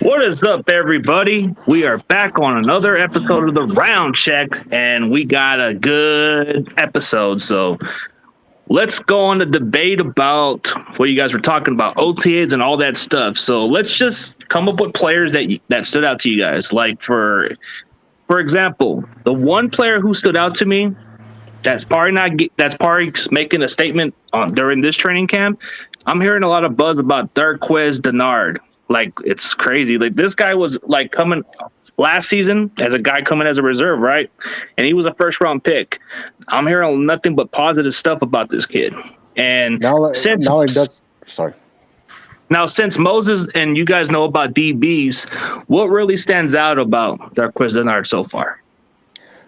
What is up, everybody? We are back on another episode of the Round Check, and we got a good episode. So let's go on the debate about what you guys were talking about, OTAs and all that stuff. So let's just come up with players that stood out to you guys. Like for example, the one player who stood out to me that's probably making a statement during this training camp. I'm hearing a lot of buzz about Darqueze Dennard. Like, it's crazy. Like, this guy was like coming last season as a guy coming as a reserve, right? And he was a first round pick. I'm hearing nothing but positive stuff about this kid. And since Moses and you guys know about DBs, what really stands out about Darqueze Dennard so far?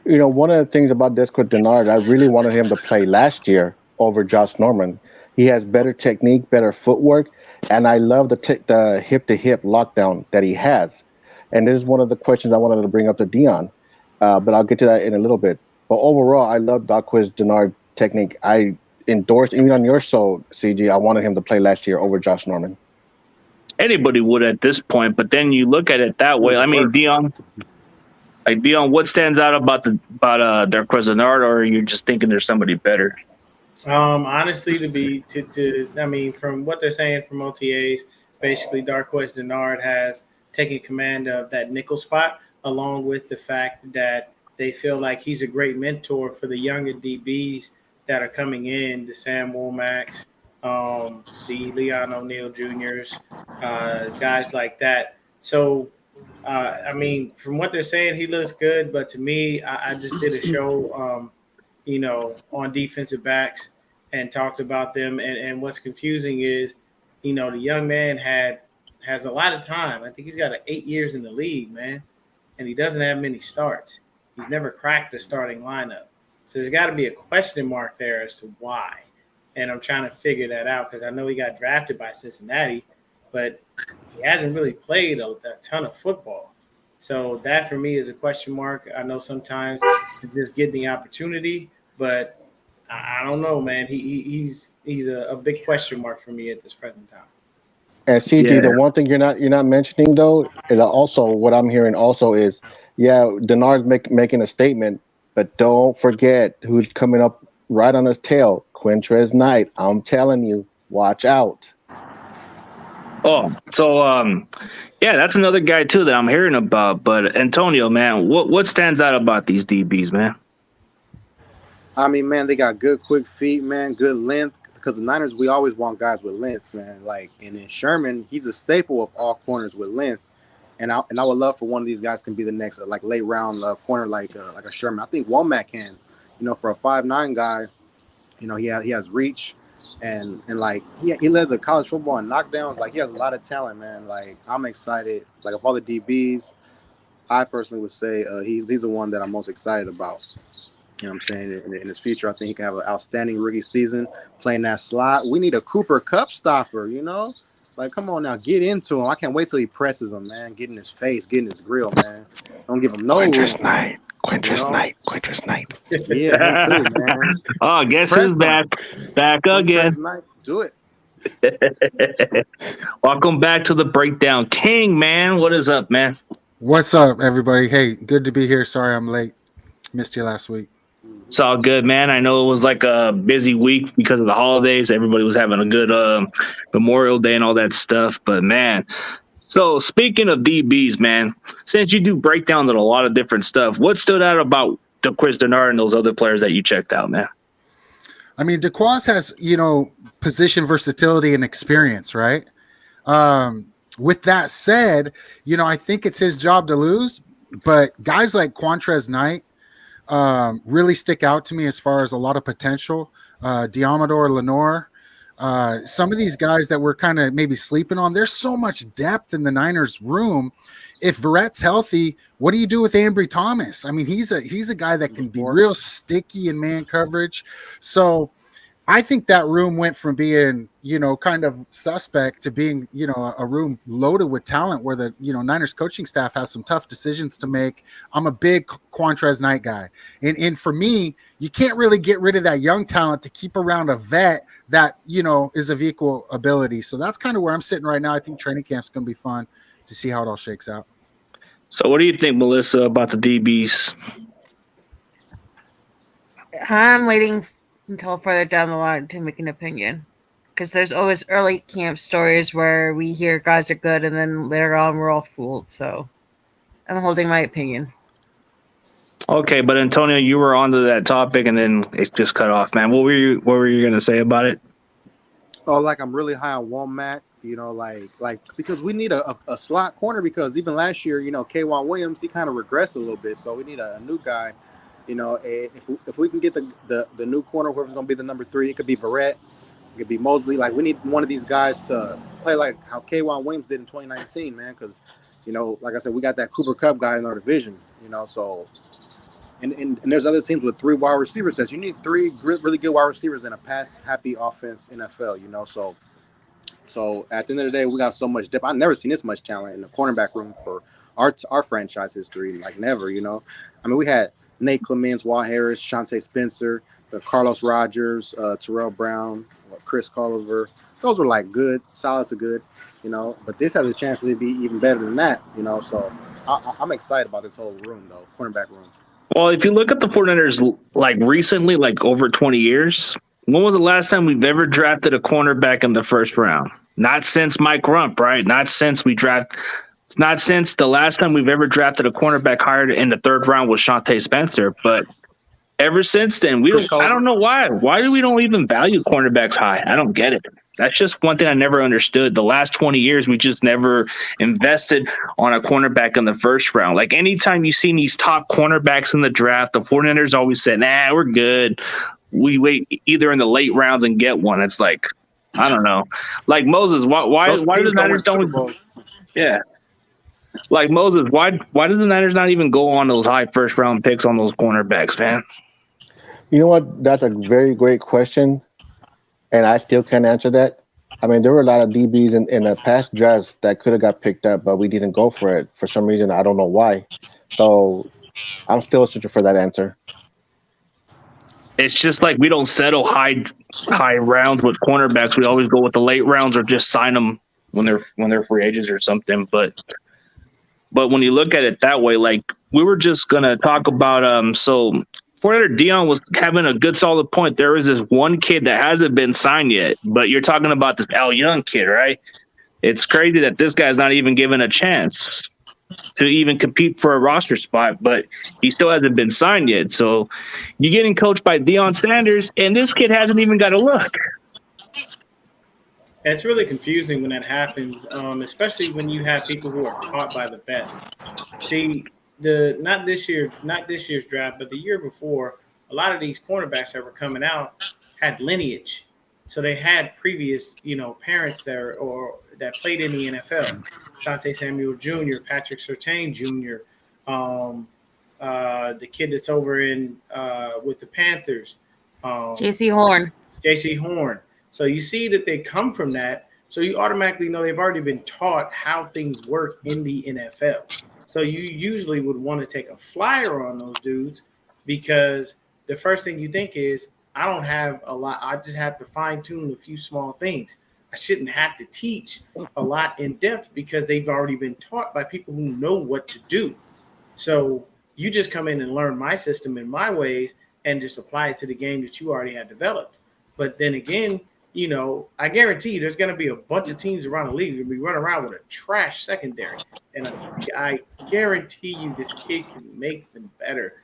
You know, one of the things about Darqueze Dennard, I really wanted him to play last year over Josh Norman. He has better technique, better footwork. And I love the hip-to-hip lockdown that he has. And this is one of the questions I wanted to bring up to Dion, but I'll get to that in a little bit. But overall, I love Darqueze Dennard's technique. I endorsed, even on your show, CG, I wanted him to play last year over Josh Norman. Anybody would at this point, but then you look at it that way. I mean, Dion, what stands out about Darqueze Dennard, or are you just thinking there's somebody better? Honestly, I mean, from what they're saying from OTAs, basically Darqueze Dennard has taken command of that nickel spot, along with the fact that they feel like he's a great mentor for the younger DBs that are coming in, the Sam Womack, the Leon O'Neal Jr.'s, guys like that. So, I mean, from what they're saying, he looks good, but to me, I just did a show, on defensive backs and talked about them. And what's confusing is, the young man has a lot of time. I think he's got 8 years in the league, man, and he doesn't have many starts. He's never cracked the starting lineup. So there's got to be a question mark there as to why. And I'm trying to figure that out because I know he got drafted by Cincinnati, but he hasn't really played a ton of football. So that for me is a question mark. I know sometimes you just get the opportunity, but I don't know, man. He's a big question mark for me at this present time. And CG, The one thing you're not mentioning though is also what I'm hearing also is, Dennard's making a statement, but don't forget who's coming up right on his tail, Quintrez Knight. I'm telling you, watch out. Oh, so that's another guy too that I'm hearing about. But Antonio, man, what stands out about these DBs, man? I mean, man, they got good, quick feet, man, good length. Because the Niners, we always want guys with length, man. Like, and then Sherman, he's a staple of all corners with length. And I would love for one of these guys can be the next late round corner like a Sherman. I think Womack can, for a 5'9" guy, he has reach and like he led the college football in knockdowns. Like, he has a lot of talent, man. Like, I'm excited. Like, of all the DBs, I personally would say he's the one that I'm most excited about. You know what I'm saying? In his future, I think he can have an outstanding rookie season playing that slot. We need a Cooper Kupp stopper, Like, come on now, get into him. I can't wait till he presses him, man. Get in his face, get in his grill, man. Don't give him no Quintrez Knight. Yeah, him too, man. Oh, guess who's back? Back again. Do it. Welcome back to the Breakdown King, man. What is up, man? What's up, everybody? Hey, good to be here. Sorry I'm late. Missed you last week. It's all good, man. I know it was like a busy week because of the holidays. Everybody was having a good Memorial Day and all that stuff. But, man, so speaking of DBs, man, since you do breakdowns on a lot of different stuff, what stood out about Darqueze Dennard and those other players that you checked out, man? I mean, Darqueze has, position versatility and experience, right? With that said, I think it's his job to lose. But guys like Quintrez Knight, really stick out to me as far as a lot of potential. Diamador, Lenore, some of these guys that we're kind of maybe sleeping on. There's so much depth in the Niners room. If Verrett's healthy, what do you do with Ambry Thomas? I mean, he's a guy that can be real sticky in man coverage. So I think that room went from being, kind of suspect to being, a room loaded with talent where the, Niners coaching staff has some tough decisions to make. I'm a big Quantrez Knight guy. And for me, you can't really get rid of that young talent to keep around a vet that, is of equal ability. So that's kind of where I'm sitting right now. I think training camp's going to be fun to see how it all shakes out. So what do you think, Melissa, about the DBs? I'm waiting until further down the line to make an opinion, because there's always early camp stories where we hear guys are good and then later on we're all fooled. So I'm holding my opinion. Okay, but Antonio, you were onto that topic and then it just cut off, man. What were you going to say about it? Oh, like I'm really high on Womack, like because we need a slot corner, because even last year, K'Wan Williams, he kind of regressed a little bit. So we need a new guy. If we can get the new corner, whoever's going to be the number 3, it could be Verrett, it could be Mosley. Like, we need one of these guys to play like how K'Wan Williams did in 2019, man. Because, like I said, we got that Cooper Kupp guy in our division, so. And there's other teams with 3 wide receiver sets. You need 3 really good wide receivers in a pass-happy offense NFL, So at the end of the day, we got so much depth. I've never seen this much talent in the cornerback room for our franchise history, like never, I mean, we had Nate Clemens, Walt Harris, Shante Spencer, Carlos Rogers, Terrell Brown, Chris Culliver. Those were like good, solid to good, But this has a chance to be even better than that, So I'm excited about this whole room, though, cornerback room. Well, if you look at the 49ers, like recently, like over 20 years, when was the last time we've ever drafted a cornerback in the first round? Not since Mike Rump, right? Not since the last time we've ever drafted a cornerback higher in the 3rd round was Shante Spencer. But ever since then, I don't know why. Why do we don't even value cornerbacks high? I don't get it. That's just one thing I never understood. The last 20 years, we just never invested on a cornerback in the first round. Like, anytime you've seen these top cornerbacks in the draft, the 49ers always said, nah, we're good. We wait either in the late rounds and get one. It's like, I don't know. Like, Moses, why do the Niners don't? Yeah. Like, Moses, why do the Niners not even go on those high first round picks on those cornerbacks, man? You know what? That's a very great question, and I still can't answer that. I mean, there were a lot of DBs in the past drafts that could have got picked up, but we didn't go for it for some reason. I don't know why. So I'm still searching for that answer. It's just like we don't settle high rounds with cornerbacks. We always go with the late rounds or just sign them when they're free agents or something. But when you look at it that way, like, we were just gonna talk about so 49er Dion was having a good solid point. There is this one kid that hasn't been signed yet, but you're talking about this Al Young kid, right? It's crazy that this guy's not even given a chance to even compete for a roster spot, but he still hasn't been signed yet. So you're getting coached by Deion Sanders, and this kid hasn't even got a look. It's really confusing when that happens, especially when you have people who are taught by the best. See, not this year's draft, but the year before, a lot of these cornerbacks that were coming out had lineage, so they had previous, parents there or that played in the NFL. Shante Samuel Jr., Patrick Surtain Jr., the kid that's over in with the Panthers, J.C. Horn. So you see that they come from that. So you automatically know they've already been taught how things work in the NFL. So you usually would want to take a flyer on those dudes, because the first thing you think is, I don't have a lot. I just have to fine tune a few small things. I shouldn't have to teach a lot in depth, because they've already been taught by people who know what to do. So you just come in and learn my system and my ways and just apply it to the game that you already had developed. But then again, I guarantee you there's going to be a bunch of teams around the league that will be running around with a trash secondary. And I guarantee you this kid can make them better.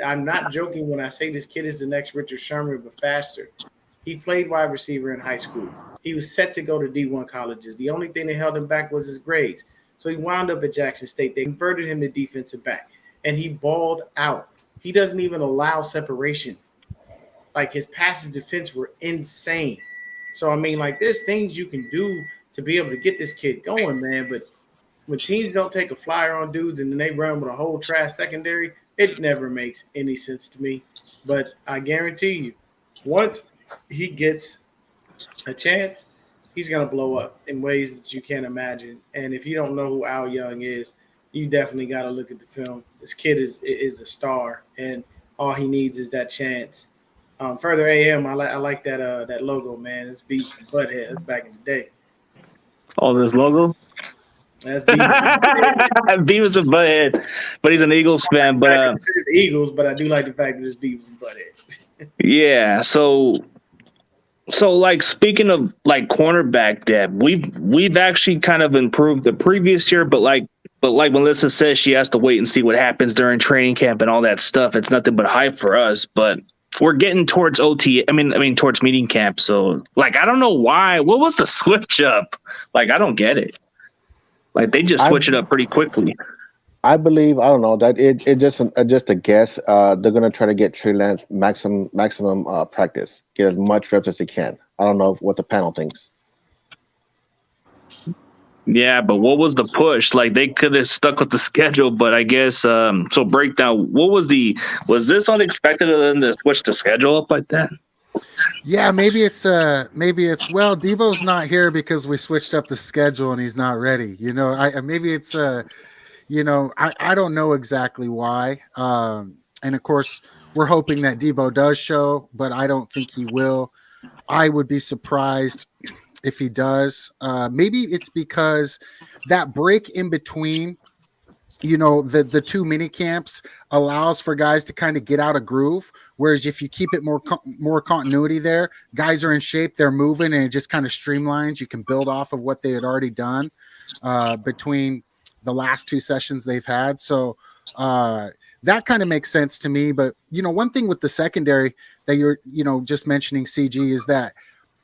I'm not joking when I say this kid is the next Richard Sherman, but faster. He played wide receiver in high school. He was set to go to D1 colleges. The only thing that held him back was his grades. So he wound up at Jackson State. They converted him to defensive back, and he balled out. he doesn't even allow separation. Like his passive defense were insane. So I mean, like there's things you can do to be able to get this kid going, man. But when teams don't take a flyer on dudes and then they run with a whole trash secondary, it never makes any sense to me. But I guarantee you, once he gets a chance, he's going to blow up in ways that you can't imagine. And if you don't know who Al Young is, you definitely got to look at the film. This kid is a star, and all he needs is that chance. Further AM, I like that logo, man. It's Beavis and Butthead. That's back in the day. Oh, this logo? That's Beavis. Beavis and Butthead, but he's an Eagles fan. But it's the Eagles, but I do like the fact that it's Beavis and Butthead. yeah, so like speaking of like cornerback depth, we've actually kind of improved the previous year, but like Melissa says, she has to wait and see what happens during training camp and all that stuff. It's nothing but hype for us, but we're getting towards OT. I mean towards meeting camp. So like I don't know why. What was the switch up? Like I don't get it. Like they just switch it up pretty quickly. I believe, I don't know, that it just a guess. They're gonna try to get Trey Lance maximum practice, get as much reps as they can. I don't know what the panel thinks. Yeah, but what was the push? Like they could have stuck with the schedule, but I guess so. Breakdown. Was this unexpected of them to switch the schedule up like that? Yeah, maybe it's well, Debo's not here because we switched up the schedule and he's not ready. You know, maybe it's you know, I don't know exactly why. And of course, we're hoping that Debo does show, but I don't think he will. I would be surprised if he does. Maybe it's because that break in between, you know, the two mini camps allows for guys to kind of get out of groove. Whereas if you keep it more continuity there, guys are in shape, they're moving, and it just kind of streamlines. You can build off of what they had already done between the last two sessions they've had. So that kind of makes sense to me. But, you know, one thing with the secondary that you're, you know, just mentioning, CG, is that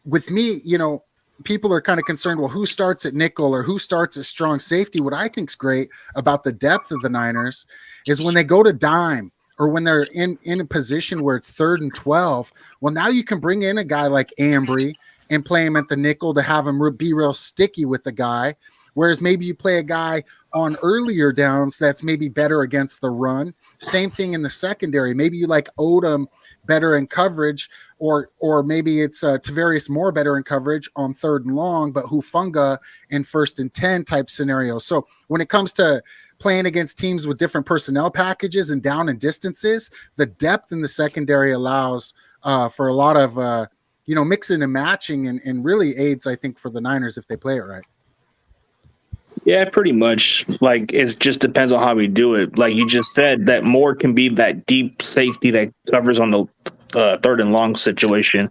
with me, you know, people are kind of concerned, well, who starts at nickel or who starts at strong safety? What I think's great about the depth of the Niners is when they go to dime or when they're in a position where it's 3rd and 12, well, now you can bring in a guy like Ambry and play him at the nickel to have him be real sticky with the guy. Whereas maybe you play a guy on earlier downs that's maybe better against the run. Same thing in the secondary. Maybe you like Odom better in coverage, or maybe it's Tavarius Moore better in coverage on 3rd and long, but Hufanga in 1st and 10 type scenarios. So when it comes to playing against teams with different personnel packages and down and distances, the depth in the secondary allows for a lot of you know, mixing and matching, and really aids, I think, for the Niners if they play it right. Yeah, pretty much. Like it just depends on how we do it. Like you just said, that Moore can be that deep safety that covers on the 3rd and long situation.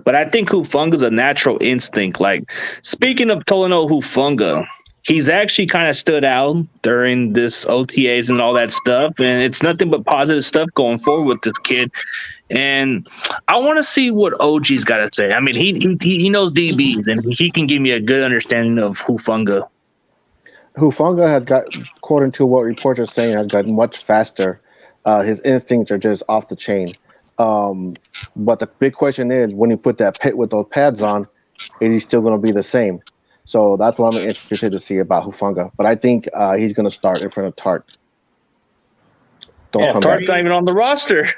But I think Hufunga's a natural instinct. Like speaking of Tolano Hufanga, he's actually kind of stood out during this OTAs and all that stuff, and it's nothing but positive stuff going forward with this kid. And I want to see what OG's got to say. I mean, he knows DBs, and he can give me a good understanding of Hufanga. Hufanga has got, according to what reports are saying, has gotten much faster. His instincts are just off the chain. But the big question is, when you put that pit with those pads on, is he still going to be the same? So that's what I'm interested to see about Hufanga. But I think he's going to start in front of Tart. Tart's not even on the roster.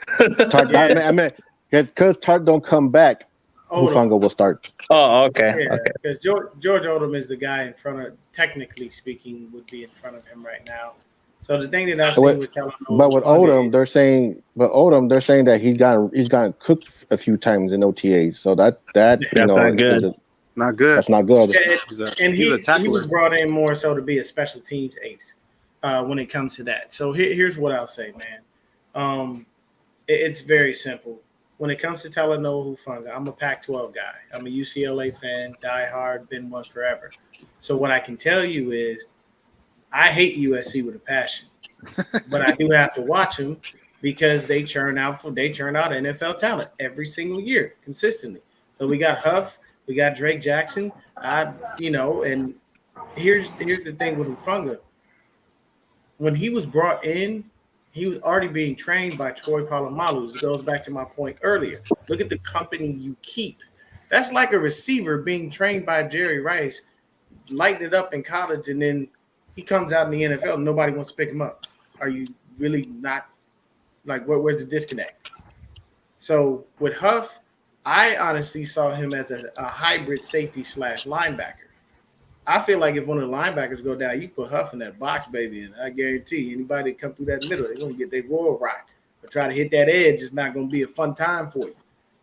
Tart, I mean, because Tart don't come back, Hufanga will start. Oh, okay. Yeah, okay. Because George Odom is the guy in front of, technically speaking, would be in front of him right now. So the thing that I've seen with Talanoa, but with Odom, they're saying that he's gotten cooked a few times in OTAs. So that's not good. Not good. That's not good. And he was brought in more so to be a special teams ace when it comes to that. So here's what I'll say, man. It's very simple. When it comes to Talanoa Hufanga, I'm a Pac-12 guy. I'm a UCLA fan, diehard, been one forever. So what I can tell you is I hate USC with a passion, but I do have to watch them because they churn out NFL talent every single year consistently. So we got Huff, we got Drake Jackson, and here's the thing with Hufanga. When he was brought in, he was already being trained by Troy Polamalu. This goes back to my point earlier. Look at the company you keep. That's like a receiver being trained by Jerry Rice, lighting it up in college, and then he comes out in the NFL and nobody wants to pick him up. Are you really not like where's the disconnect? So with Huff, I honestly saw him as a hybrid safety / linebacker. I feel like if one of the linebackers go down, you put Huff in that box, baby, and I guarantee anybody that come through that middle, they're going to get their royal rock. But try to hit that edge is not going to be a fun time for you.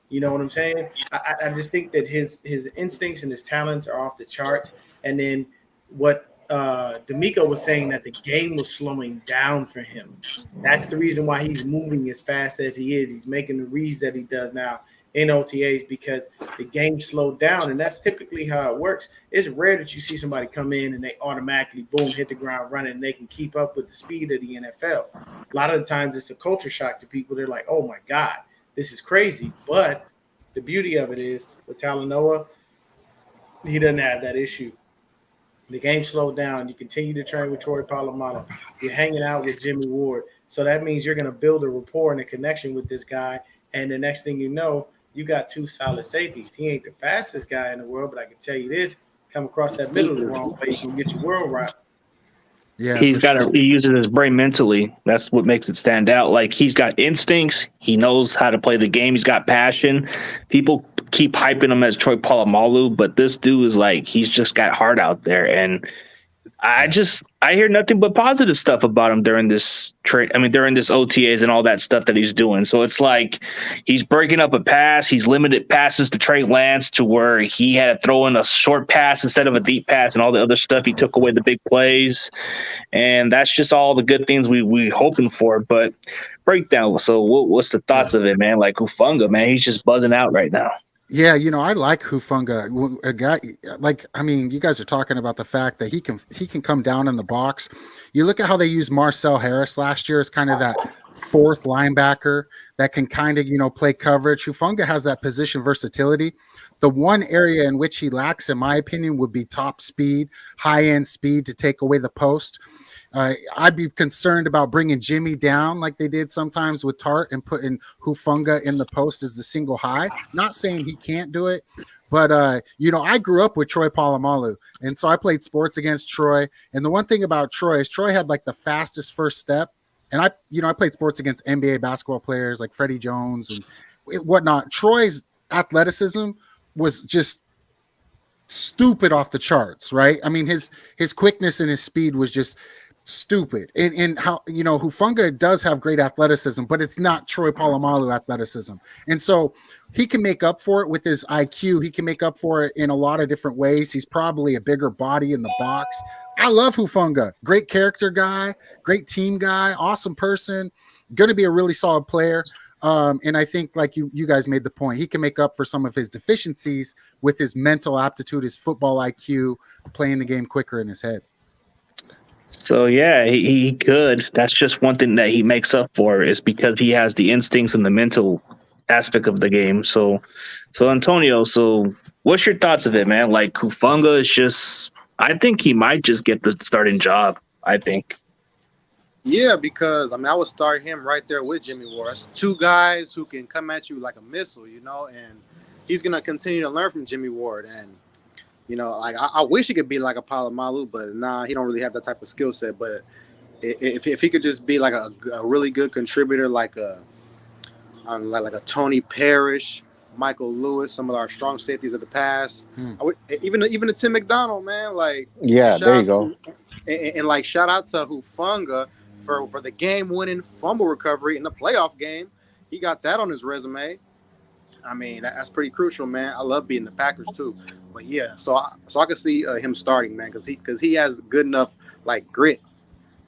You know what I'm saying? I just think that his instincts and his talents are off the charts. And then what D'Amico was saying, that the game was slowing down for him. That's the reason why he's moving as fast as he is. He's making the reads that he does now in OTAs because the game slowed down, and that's typically how it works. It's rare that you see somebody come in and they automatically, boom, hit the ground running, and they can keep up with the speed of the NFL. A lot of the times it's a culture shock to people. They're like, oh, my God, this is crazy. But the beauty of it is with Talanoa, he doesn't have that issue. The game slowed down. You continue to train with Troy Polamalu. You're hanging out with Jimmy Ward. So that means you're going to build a rapport and a connection with this guy. And the next thing you know, you got two solid safeties. He ain't the fastest guy in the world, but I can tell you this: come across that middle the wrong way, you can get your world right. Yeah, he uses his brain mentally. That's what makes it stand out. Like, he's got instincts. He knows how to play the game. He's got passion. People keep hyping him as Troy Polamalu, but this dude is like, he's just got heart out there. And I hear nothing but positive stuff about him during this during this OTAs and all that stuff that he's doing. So it's like he's breaking up a pass. He's limited passes to Trey Lance to where he had to throw in a short pass instead of a deep pass and all the other stuff. He took away the big plays, and that's just all the good things we hoping for. But breakdown. So what's the thoughts of it, man? Like Hufanga, man, he's just buzzing out right now. Yeah, I like Hufanga. A guy you guys are talking about the fact that he can come down in the box. You look at how they used Marcel Harris last year as kind of that fourth linebacker that can kind of, play coverage. Hufanga has that position versatility. The one area in which he lacks, in my opinion, would be top speed, high-end speed to take away the post. I'd be concerned about bringing Jimmy down like they did sometimes with Tart and putting Hufanga in the post as the single high. Not saying he can't do it, but, I grew up with Troy Polamalu, and so I played sports against Troy. And the one thing about Troy is Troy had like the fastest first step. And I played sports against NBA basketball players like Freddie Jones and whatnot. Troy's athleticism was just stupid off the charts, right? I mean, his quickness and his speed was just stupid. And how, Hufanga does have great athleticism, but it's not Troy Polamalu athleticism. And so he can make up for it with his IQ. He can make up for it in a lot of different ways. He's probably a bigger body in the box. I love Hufanga. Great character guy, great team guy, awesome person, going to be a really solid player. And I think, like you guys made the point, he can make up for some of his deficiencies with his mental aptitude, his football IQ, playing the game quicker in his head. So, yeah, he could. That's just one thing that he makes up for, is because he has the instincts and the mental aspect of the game. So Antonio, what's your thoughts of it, man? Like, Hufanga is just, I think he might just get the starting job, I think. Yeah, because, I would start him right there with Jimmy Ward. That's two guys who can come at you like a missile, and he's going to continue to learn from Jimmy Ward. And, I wish he could be like a Polamalu, but he don't really have that type of skill set. But if he could just be like a really good contributor, like a Tony Parrish, Michael Lewis, some of our strong safeties of the past. I would, even a Tim McDonald, man. Like, yeah, there you go. And shout out to Hufanga for the game-winning fumble recovery in the playoff game. He got that on his resume. That's pretty crucial, man. I love beating the Packers too. But yeah, so I can see him starting, man, because he has good enough grit.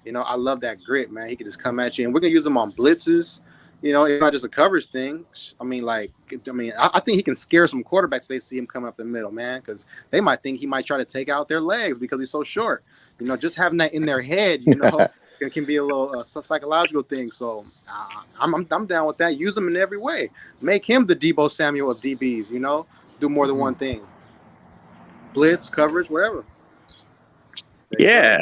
I love that grit, man. He can just come at you, and we're gonna use him on blitzes. It's not just a coverage thing. I think he can scare some quarterbacks if they see him coming up the middle, man, because they might think he might try to take out their legs because he's so short. Just having that in their head, it can be a little psychological thing. So I'm down with that. Use him in every way. Make him the Deebo Samuel of DBs. Do more than one thing. Blitz, coverage, whatever. Yeah,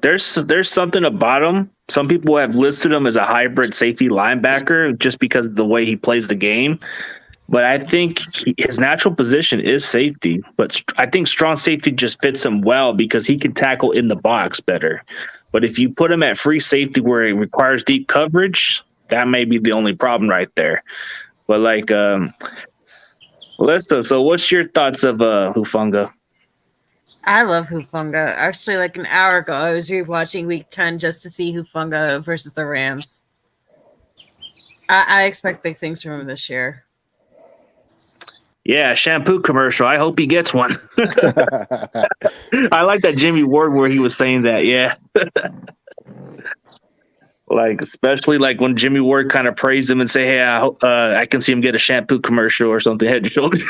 there's something about him Some people have listed him as a hybrid safety linebacker just because of the way he plays the game. But I think his natural position is safety. But I think strong safety just fits him well because he can tackle in the box better. But if you put him at free safety where it requires deep coverage, that may be the only problem right there. But like, Lesta, so what's your thoughts of Hufanga? I love Hufanga. Actually, like an hour ago, I was rewatching Week 10 just to see Hufanga versus the Rams. I expect big things from him this year. Yeah, shampoo commercial. I hope he gets one. I like that Jimmy Ward where he was saying that. Yeah. Like, especially like when Jimmy Ward kind of praised him and say, hey, I can see him get a shampoo commercial or something head and shoulders.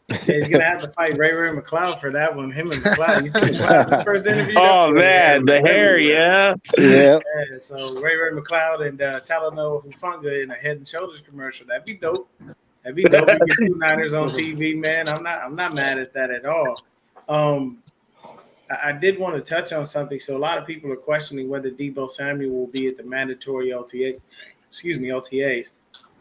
Yeah, he's gonna have to fight Ray McLeod for that one. Him and McLeod. You see McLeod's first interview. Oh man, the hair, yeah. So Ray McLeod and Talanoa Hufanga in a Head and Shoulders commercial. That'd be dope. That'd be dope. We get two Niners on TV, man. I'm not mad at that at all. I did want to touch on something. So a lot of people are questioning whether Deebo Samuel will be at the mandatory OTAs.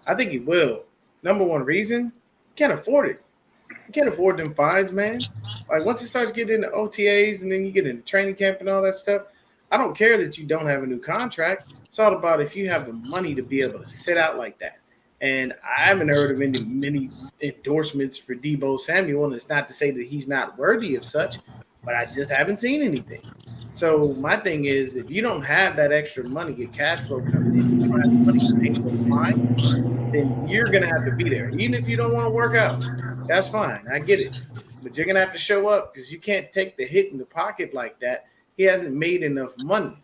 I think he will. Number one reason, can't afford it. You can't afford them fines, man. Like once it starts getting into OTAs and then you get into training camp and all that stuff, I don't care that you don't have a new contract. It's all about if you have the money to be able to sit out like that. And I haven't heard of many endorsements for Deebo Samuel, and it's not to say that he's not worthy of such, but I just haven't seen anything. So my thing is, if you don't have that extra money, get cash flow coming in, you don't have the money to pay those fines, then you're going to have to be there. Even if you don't want to work out, that's fine. I get it. But you're going to have to show up because you can't take the hit in the pocket like that. He hasn't made enough money,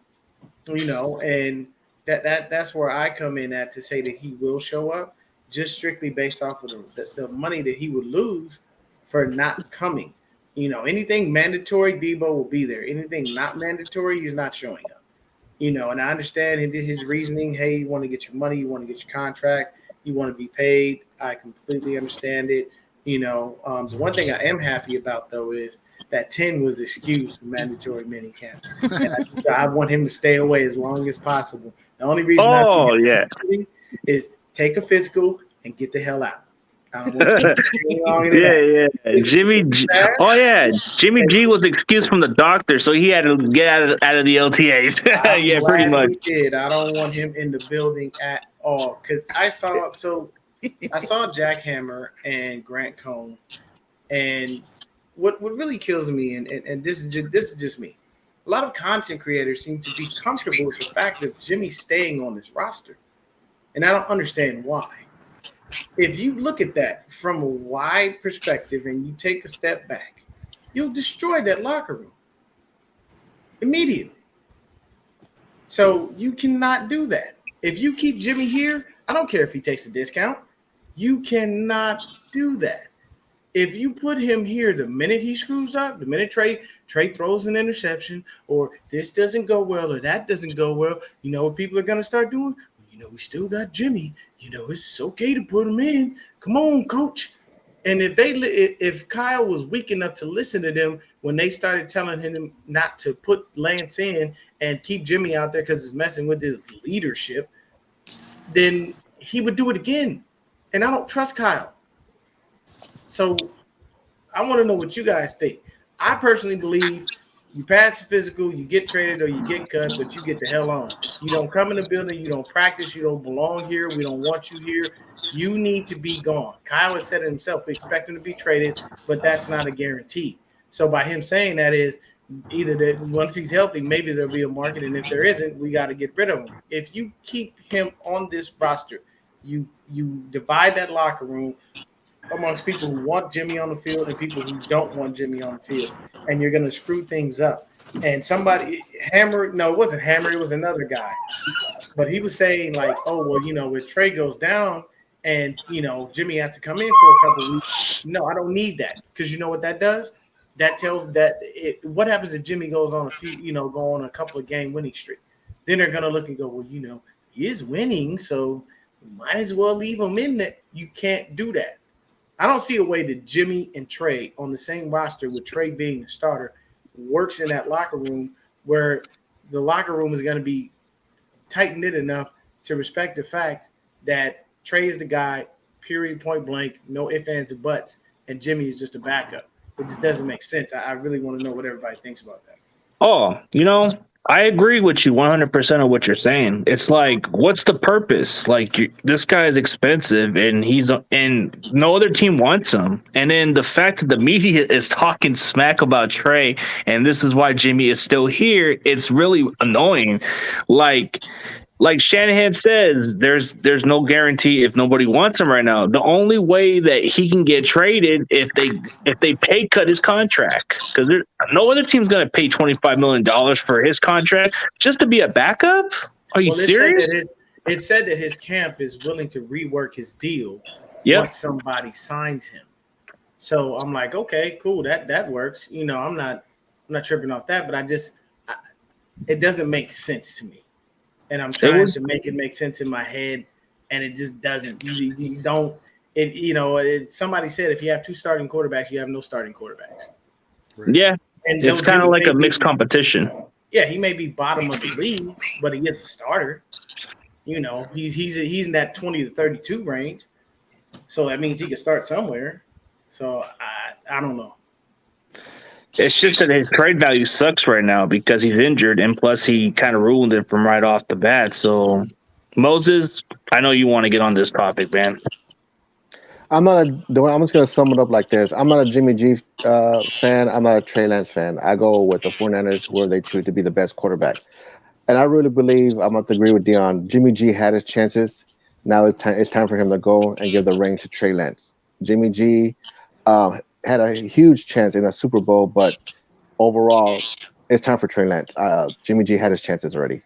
and that's where I come in at to say that he will show up just strictly based off of the money that he would lose for not coming. Anything mandatory, Deebo will be there. Anything not mandatory, he's not showing up. And I understand his reasoning. Hey, you want to get your money, you want to get your contract, you want to be paid. I completely understand it. The one thing I am happy about though is that 10 was excused for mandatory minicamp. And I want him to stay away as long as possible. The only reason is take a physical and get the hell out. I don't want Jimmy G was excused from the doctor, so he had to get out of the LTAs. Yeah, pretty much. He did. I don't want him in the building at all because I saw Jack Hammer and Grant Cohn, and what really kills me, and this is just me. A lot of content creators seem to be comfortable with the fact of Jimmy staying on this roster, and I don't understand why. If you look at that from a wide perspective and you take a step back, you'll destroy that locker room immediately. So you cannot do that. If you keep Jimmy here, I don't care if he takes a discount. You cannot do that. If you put him here the minute he screws up, the minute Trey throws an interception, or this doesn't go well, or that doesn't go well, you know what people are going to start doing? We still got Jimmy. It's okay to put him in. Come on, coach. And if Kyle was weak enough to listen to them when they started telling him not to put Lance in and keep Jimmy out there because it's messing with his leadership, then he would do it again. And I don't trust Kyle. So I want to know what you guys think. I personally believe you pass the physical, you get traded or you get cut, but you get the hell on. You don't come in the building, you don't practice, you don't belong here, we don't want you here. You need to be gone. Kyle has said it himself, we expect him to be traded, but that's not a guarantee. So by him saying that is either that once he's healthy, maybe there'll be a market, and if there isn't, we got to get rid of him. If you keep him on this roster, you divide that locker room amongst people who want Jimmy on the field and people who don't want Jimmy on the field, and you're going to screw things up. And somebody it wasn't Hammer, it was another guy, but he was saying like, oh, well, if Trey goes down and, Jimmy has to come in for a couple of weeks. No, I don't need that. Because you know what that does? That tells what happens if Jimmy goes on go on a couple of game winning streak? Then they're going to look and go, well, he is winning, so might as well leave him in there. You can't do that. I don't see a way that Jimmy and Trey on the same roster with Trey being the starter works in that locker room where the locker room is going to be tight-knit enough to respect the fact that Trey is the guy, period, point blank, no ifs, ands, or buts, and Jimmy is just a backup. It just doesn't make sense. I really want to know what everybody thinks about that. Oh, I agree with you 100% of what you're saying. It's like, what's the purpose? Like, this guy is expensive, and no other team wants him. And then the fact that the media is talking smack about Trey, and this is why Jimmy is still here, it's really annoying. Like Shanahan says, there's no guarantee if nobody wants him right now. The only way that he can get traded if they pay cut his contract, because no other team's going to pay $25 million for his contract just to be a backup. Are you serious? It said that his camp is willing to rework his deal once somebody signs him. So I'm like, okay, cool, that works. I'm not tripping off that, but it doesn't make sense to me. And I'm trying to make it make sense in my head, and it just doesn't. You don't. Somebody said if you have two starting quarterbacks, you have no starting quarterbacks. Right. Yeah, and it's kind of like a mixed competition. Yeah, he may be bottom of the league, but he gets a starter. He's in that 20 to 32 range, so that means he can start somewhere. So I don't know. It's just that his trade value sucks right now because he's injured, and plus he kind of ruined it from right off the bat. So, Moses, I know you want to get on this topic, man. I'm just going to sum it up like this. I'm not a Jimmy G fan. I'm not a Trey Lance fan. I go with the 49ers where they choose to be the best quarterback. And I really believe, I'm going to agree with Dion, Jimmy G had his chances. Now it's time for him to go and give the reins to Trey Lance. Jimmy G had a huge chance in a Super Bowl, but overall, it's time for Trey Lance. Jimmy G had his chances already.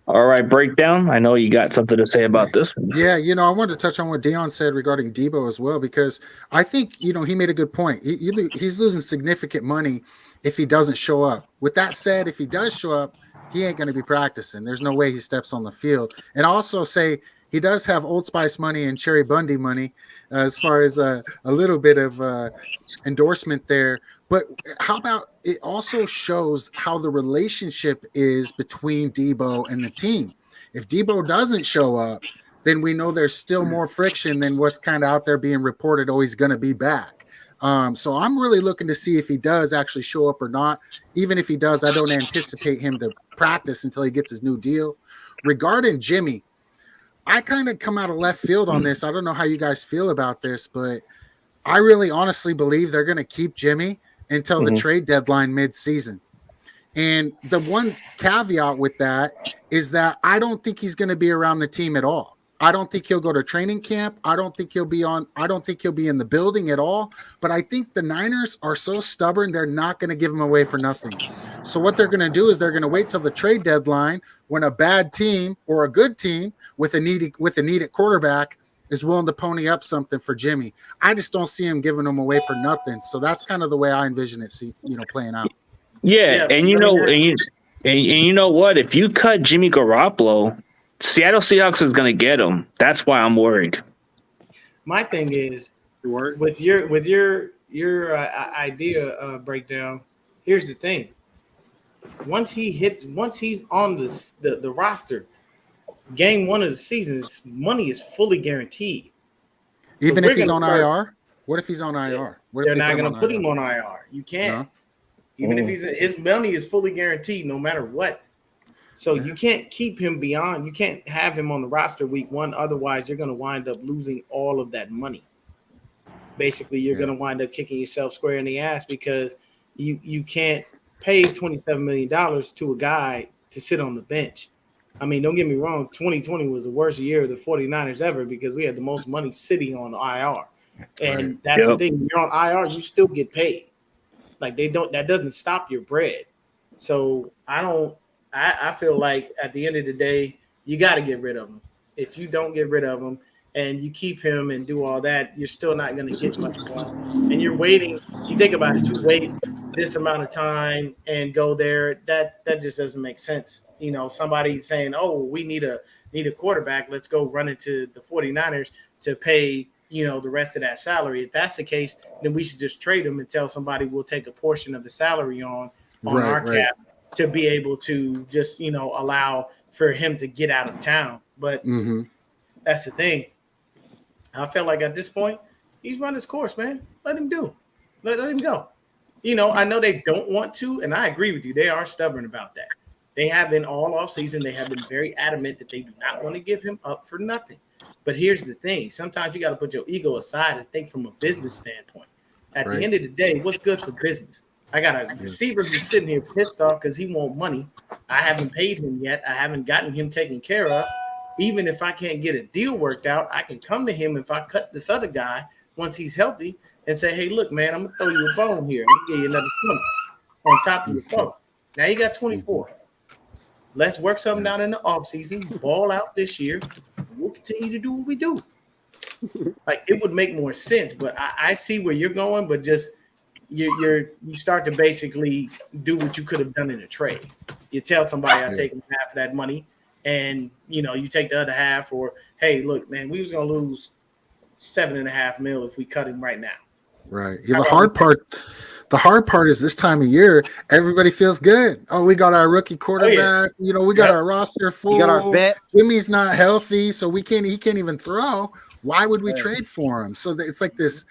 All right, breakdown. I know you got something to say about this one. Yeah, I wanted to touch on what Dion said regarding Debo as well, because I think, he made a good point. He's losing significant money if he doesn't show up. With that said, if he does show up, he ain't going to be practicing. There's no way he steps on the field. And I'll also say he does have Old Spice money and Cherry Bundy money as far as a little bit of endorsement there. But how about it also shows how the relationship is between Debo and the team. If Debo doesn't show up, then we know there's still more friction than what's kind of out there being reported, oh, he's going to be back. So I'm really looking to see if he does actually show up or not. Even if he does, I don't anticipate him to practice until he gets his new deal. Regarding Jimmy, I kind of come out of left field on this. I don't know how you guys feel about this, but I really honestly believe they're going to keep Jimmy until the trade deadline mid-season. And the one caveat with that is that I don't think he's going to be around the team at all. I don't think he'll go to training camp. I don't think he'll be in the building at all. But I think the Niners are so stubborn, they're not going to give him away for nothing. So what they're going to do is they're going to wait till the trade deadline when a bad team or a good team with a needed quarterback is willing to pony up something for Jimmy. I just don't see him giving him away for nothing. So that's kind of the way I envision it, playing out. Yeah, and you know what? If you cut Jimmy Garoppolo, Seattle Seahawks is going to get him. That's why I'm worried. My thing is, with your idea breakdown, here's the thing. Once he's on the roster, game one of the season, his money is fully guaranteed. Even if he's on IR? What if he's on IR? They're not going to put him on IR. You can't. No? Even if his money is fully guaranteed, no matter what. So you can't keep him beyond. You can't have him on the roster week one. Otherwise, you're going to wind up losing all of that money. Basically, you're going to wind up kicking yourself square in the ass because you can't pay $27 million to a guy to sit on the bench. I mean, don't get me wrong. 2020 was the worst year of the 49ers ever because we had the most money sitting on IR. And that's the thing. When you're on IR, you still get paid. Like that doesn't stop your bread. So I feel like at the end of the day, you got to get rid of him. If you don't get rid of him and you keep him and do all that, you're still not going to get much more. And you're waiting. You think about it. You wait this amount of time and go there. That just doesn't make sense. Somebody saying, "Oh, we need a quarterback. Let's go run into the 49ers to pay." The rest of that salary. If that's the case, then we should just trade him and tell somebody we'll take a portion of the salary on our cap to be able to just, allow for him to get out of town. But that's the thing. I feel like at this point, he's run his course, man. Let him do. Let him go. I know they don't want to, and I agree with you. They are stubborn about that. They have been all off season. They have been very adamant that they do not want to give him up for nothing. But here's the thing. Sometimes you got to put your ego aside and think from a business standpoint. At the end of the day, what's good for business? I got a receiver who's sitting here pissed off because he wants money. I haven't paid him yet. I haven't gotten him taken care of. Even if I can't get a deal worked out, I can come to him if I cut this other guy once he's healthy and say, hey, look, man, I'm going to throw you a bone here. I'm going to give you another 20 on top of your phone. Now you got 24. Let's work something out in the offseason, ball out this year. We'll continue to do what we do. Like, it would make more sense, but I see where you're going, but just you start to basically do what you could have done in a trade. You tell somebody I'll take half of that money, and you take the other half, or hey, look, man, we was gonna lose $7.5 million if we cut him right now. Right. Yeah, the hard part is this time of year, everybody feels good. Oh, we got our rookie quarterback. We got our roster full. We got our vet. Jimmy's not healthy, so he can't even throw. Why would we trade for him? So it's like this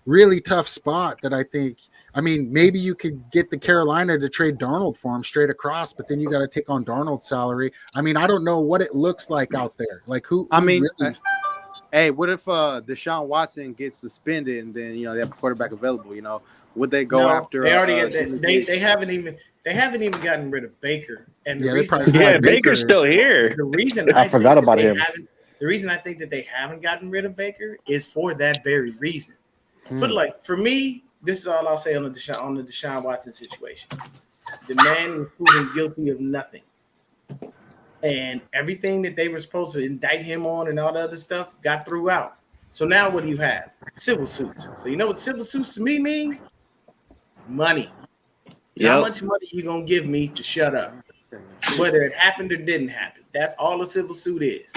really tough spot that I think. I mean, maybe you could get the Carolina to trade Darnold for him straight across, but then you got to take on Darnold's salary. I mean, I don't know what it looks like out there. Like who really... Hey, what if Deshaun Watson gets suspended and then they have a quarterback available? Would they go after? They already they haven't even gotten rid of Baker. And Baker's still here. The reason I forgot about him. The reason I think that they haven't gotten rid of Baker is for that very reason. But like for me, this is all I'll say on the Deshaun Watson situation. The man was proven guilty of nothing. And everything that they were supposed to indict him on and all the other stuff got threw out. So now what do you have? Civil suits. So you know what civil suits to me mean? Money. How much money you going to give me to shut up? Whether it happened or didn't happen. That's all a civil suit is.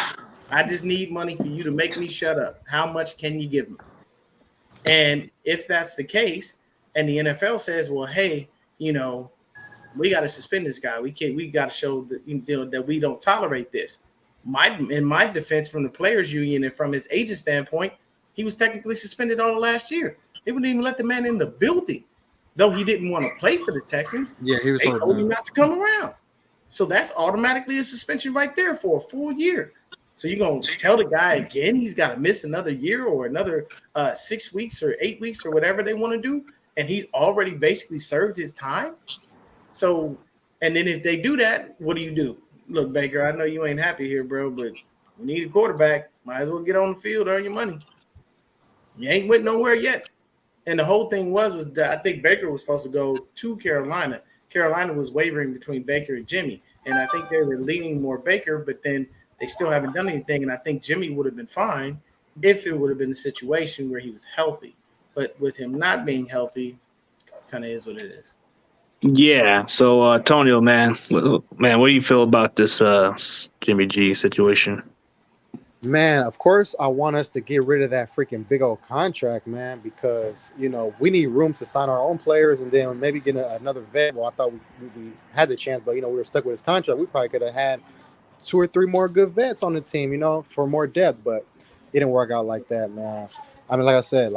I just need money for you to make me shut up. How much can you give me? And if that's the case, and the NFL says, well, hey, we got to suspend this guy. We got to show that that we don't tolerate this. In my defense, from the players union and from his agent standpoint, he was technically suspended all of last year. They wouldn't even let the man in the building, though he didn't want to play for the Texans. Yeah, he was. They told him not to come around. So that's automatically a suspension right there for a full year. So you're gonna tell the guy again he's got to miss another year or another 6 weeks or 8 weeks or whatever they want to do, and he's already basically served his time. So, and then if they do that, what do? Look, Baker, I know you ain't happy here, bro, but we need a quarterback. Might as well get on the field, earn your money. You ain't went nowhere yet. And the whole thing was that I think Baker was supposed to go to Carolina. Carolina was wavering between Baker and Jimmy, and I think they were leaning more Baker, but then they still haven't done anything, and I think Jimmy would have been fine if it would have been a situation where he was healthy. But with him not being healthy, kind of is what it is. Yeah. So, Antonio, man, what do you feel about this Jimmy G situation? Man, of course, I want us to get rid of that freaking big old contract, man, because, we need room to sign our own players and then maybe get another vet. Well, I thought we had the chance, but, we were stuck with his contract. We probably could have had 2 or 3 more good vets on the team, for more depth, but it didn't work out like that, man. I mean, like I said,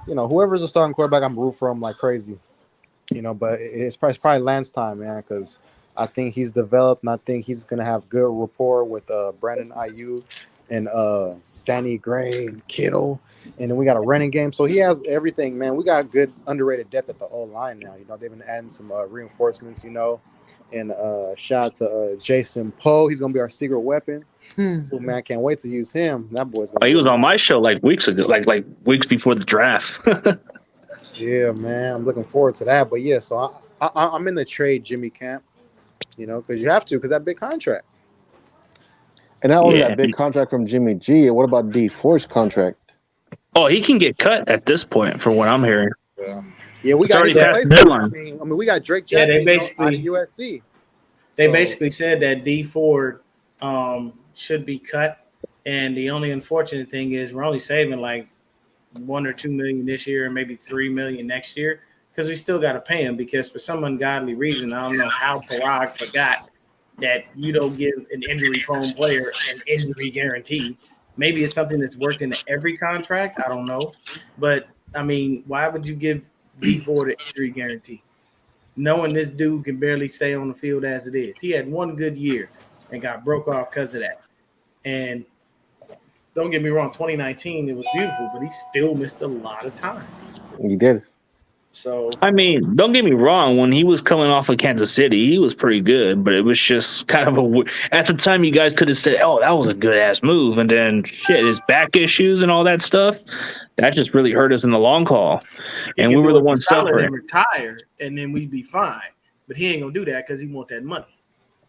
whoever's a starting quarterback, I'm rooting for him like crazy. But it's probably Lance time, man, because I think he's developed, and I think he's going to have good rapport with Brandon Ayuk and Danny Gray and Kittle, and then we got a running game. So he has everything, man. We got good underrated depth at the O-line now. They've been adding some reinforcements, and shout out to Jason Poe. He's going to be our secret weapon. Oh, man, I can't wait to use him. That boy's going to he was on my show like weeks ago, like weeks before the draft. Yeah, man, I'm looking forward to that. But yeah, so I'm in the trade Jimmy camp, because you have to, because that big contract. And not only that big contract from Jimmy G, what about D4's contract? Oh, he can get cut at this point, from what I'm hearing. Yeah, we got already past the deadline. I mean, we got Drake Jackson they basically out of USC. They basically said that D4 should be cut, and the only unfortunate thing is we're only saving like $1 or $2 million this year and maybe $3 million next year. because we still got to pay him because for some ungodly reason, I don't know how Parag forgot that you don't give an injury-prone player an injury guarantee. Maybe it's something that's worked into every contract. I don't know. But, I mean, why would you give D Ford an injury guarantee? Knowing this dude can barely stay on the field as it is. He had one good year and got broke off because of that. And don't get me wrong, 2019, it was beautiful, but he still missed a lot of time. He did. So I mean, don't get me wrong. When he was coming off of Kansas City, he was pretty good, but it was just kind of at the time, you guys could have said, "Oh, that was a good ass move," and then shit, his back issues and all that stuff, that just really hurt us in the long haul, he and can we were do the us a ones solid suffering. and retire, and then we'd be fine. But he ain't gonna do that because he want that money.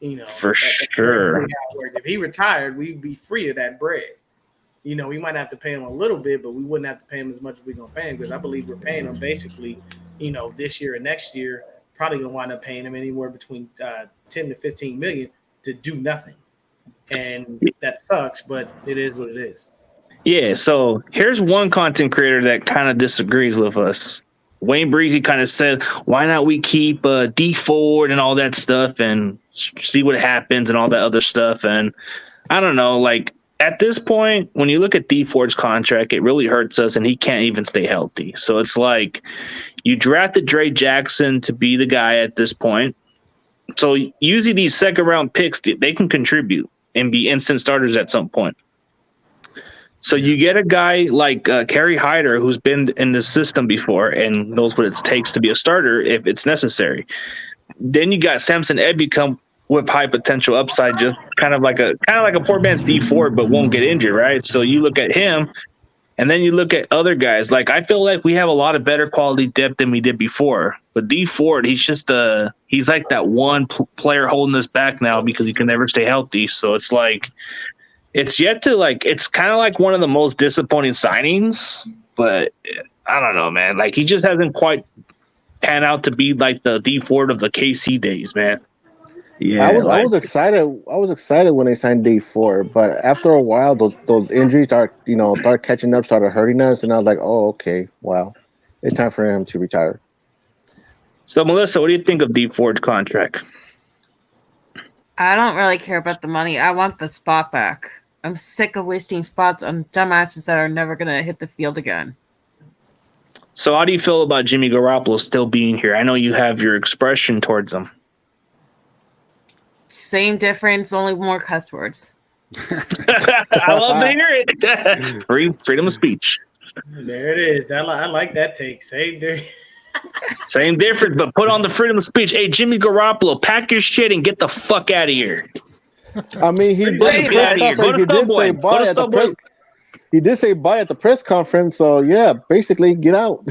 You know, For that's sure. how it works. If he retired, we'd be free of that bread. You know, we might have to pay him a little bit, but we wouldn't have to pay him as much as we're gonna pay him because I believe we're paying him basically, you know, this year and next year, probably gonna wind up paying him anywhere between 10 to 15 million to do nothing, and that sucks, but it is what it is. Yeah, so here's one content creator that kind of disagrees with us. Wayne Breezy kind of said, why not we keep D Ford and all that stuff and see what happens and all that other stuff. And I don't know, like at this point, when you look at D Ford's contract, it really hurts us and he can't even stay healthy. So it's like you drafted Dre Jackson to be the guy at this point. So usually these second round picks, they can contribute and be instant starters at some point. So you get a guy like Kerry Hyder, who's been in the system before and knows what it takes to be a starter if it's necessary. Then you got Samson Ebukam with high potential upside, just kind of like a poor man's D Ford, but won't get injured, right? So you look at him, and then you look at other guys. Like I feel like we have a lot of better quality depth than we did before. But D Ford, he's just he's like that one player holding us back now because he can never stay healthy. So it's like. It's yet to it's kind of like one of the most disappointing signings, but I don't know, man. Like he just hasn't quite panned out to be like the D Ford of the KC days, man. Yeah, I was excited. I was excited when they signed D4, but after a while, those injuries start catching up, started hurting us, and I was like, oh, okay, wow, it's time for him to retire. So Melissa, what do you think of D Ford's contract? I don't really care about the money. I want the spot back. I'm sick of wasting spots on dumbasses that are never going to hit the field again. So how do you feel about Jimmy Garoppolo still being here? I know you have your expression towards him. Same difference, only more cuss words. I love to hear it. Freedom of speech. There it is. I like that take. Same day. Same difference, but put on the freedom of speech. Hey, Jimmy Garoppolo, pack your shit and get the fuck out of here. I mean, he did say bye at the press conference, so yeah, basically get out.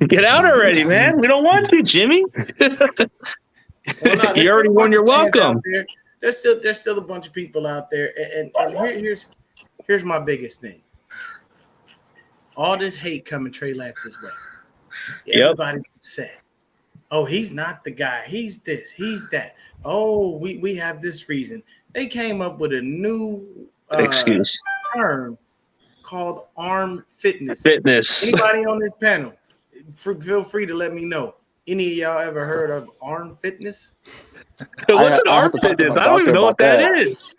Get out already, man. We don't want you, Jimmy. You already won your welcome. There's still a bunch of people out there, and here's my biggest thing. All this hate coming Trey Lance's way. Everybody said, "Oh, he's not the guy. He's this. He's that. Oh, we have this reason." They came up with a new excuse term called arm fitness. Anybody on this panel, feel free to let me know. Any of y'all ever heard of arm fitness? What's an arm fitness? I don't even know what that is.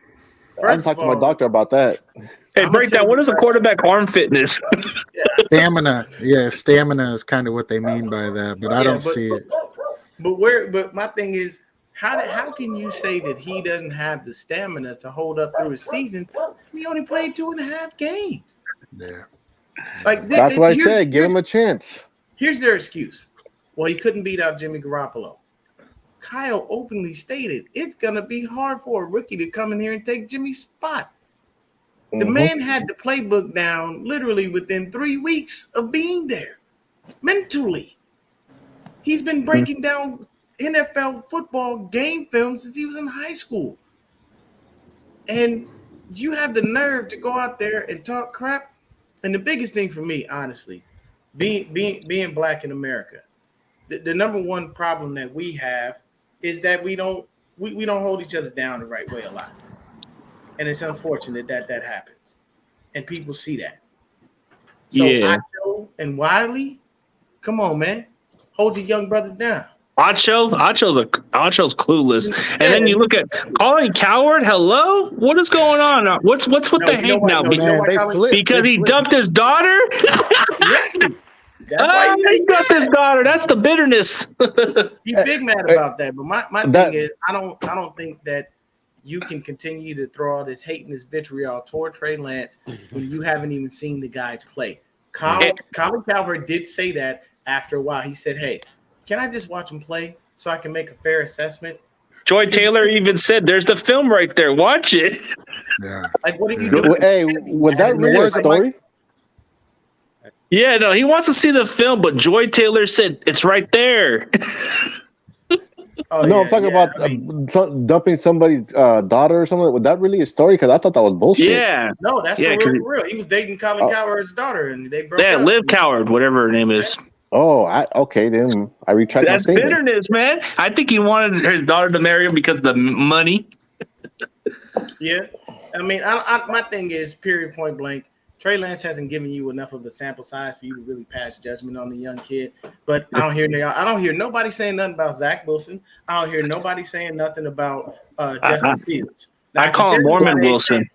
I have to talk to my doctor about that. Hey, break down. What is a quarterback arm fitness? Stamina. Yeah, stamina is kind of what they mean by that, but I don't see it. But my thing is, how can you say that he doesn't have the stamina to hold up through a season? He only played 2.5 games. Yeah. That's what I said. Give him a chance. Here's their excuse. Well, he couldn't beat out Jimmy Garoppolo. Kyle openly stated it's going to be hard for a rookie to come in here and take Jimmy's spot. The man had the playbook down literally within 3 weeks of being there. Mentally. He's been breaking down NFL football game film since he was in high school. And you have the nerve to go out there and talk crap. And the biggest thing for me, honestly, being black in America, the number one problem that we have is that we don't hold each other down the right way a lot. And it's unfortunate that happens. And people see that. So Acho and Wiley, come on, man. hold your young brother down. Acho's clueless. And then you look at Colin Coward. Hello, what is going on? What's with the hate now? Because he dumped his daughter. Exactly. That's why he dumped his daughter. That's the bitterness. He's big mad about that. But my thing is, I don't think that you can continue to throw all this hate and this vitriol toward Trey Lance when you haven't even seen the guy play. Colin Cowherd did say that after a while. He said, "Hey, can I just watch him play so I can make a fair assessment?" Joy Taylor even said, "There's the film right there. Watch it." Yeah. Like, what are you doing? Hey, was that really a story? Yeah, no, he wants to see the film, but Joy Taylor said it's right there. I'm talking about dumping somebody's daughter or something. Was that really a story? Because I thought that was bullshit. Yeah. No, that's for real. He was dating Colin Cowherd's daughter, and they broke up. Liv Coward, whatever her name is. Oh, okay. Then I retract my statement. That's bitterness, man. I think he wanted his daughter to marry him because of the money. Yeah. I mean, my thing is, period, point blank, Trey Lance hasn't given you enough of the sample size for you to really pass judgment on the young kid. But I don't hear nobody saying nothing about Zach Wilson. I don't hear nobody saying nothing about Justin Fields. Now, I call him Mormon Wilson.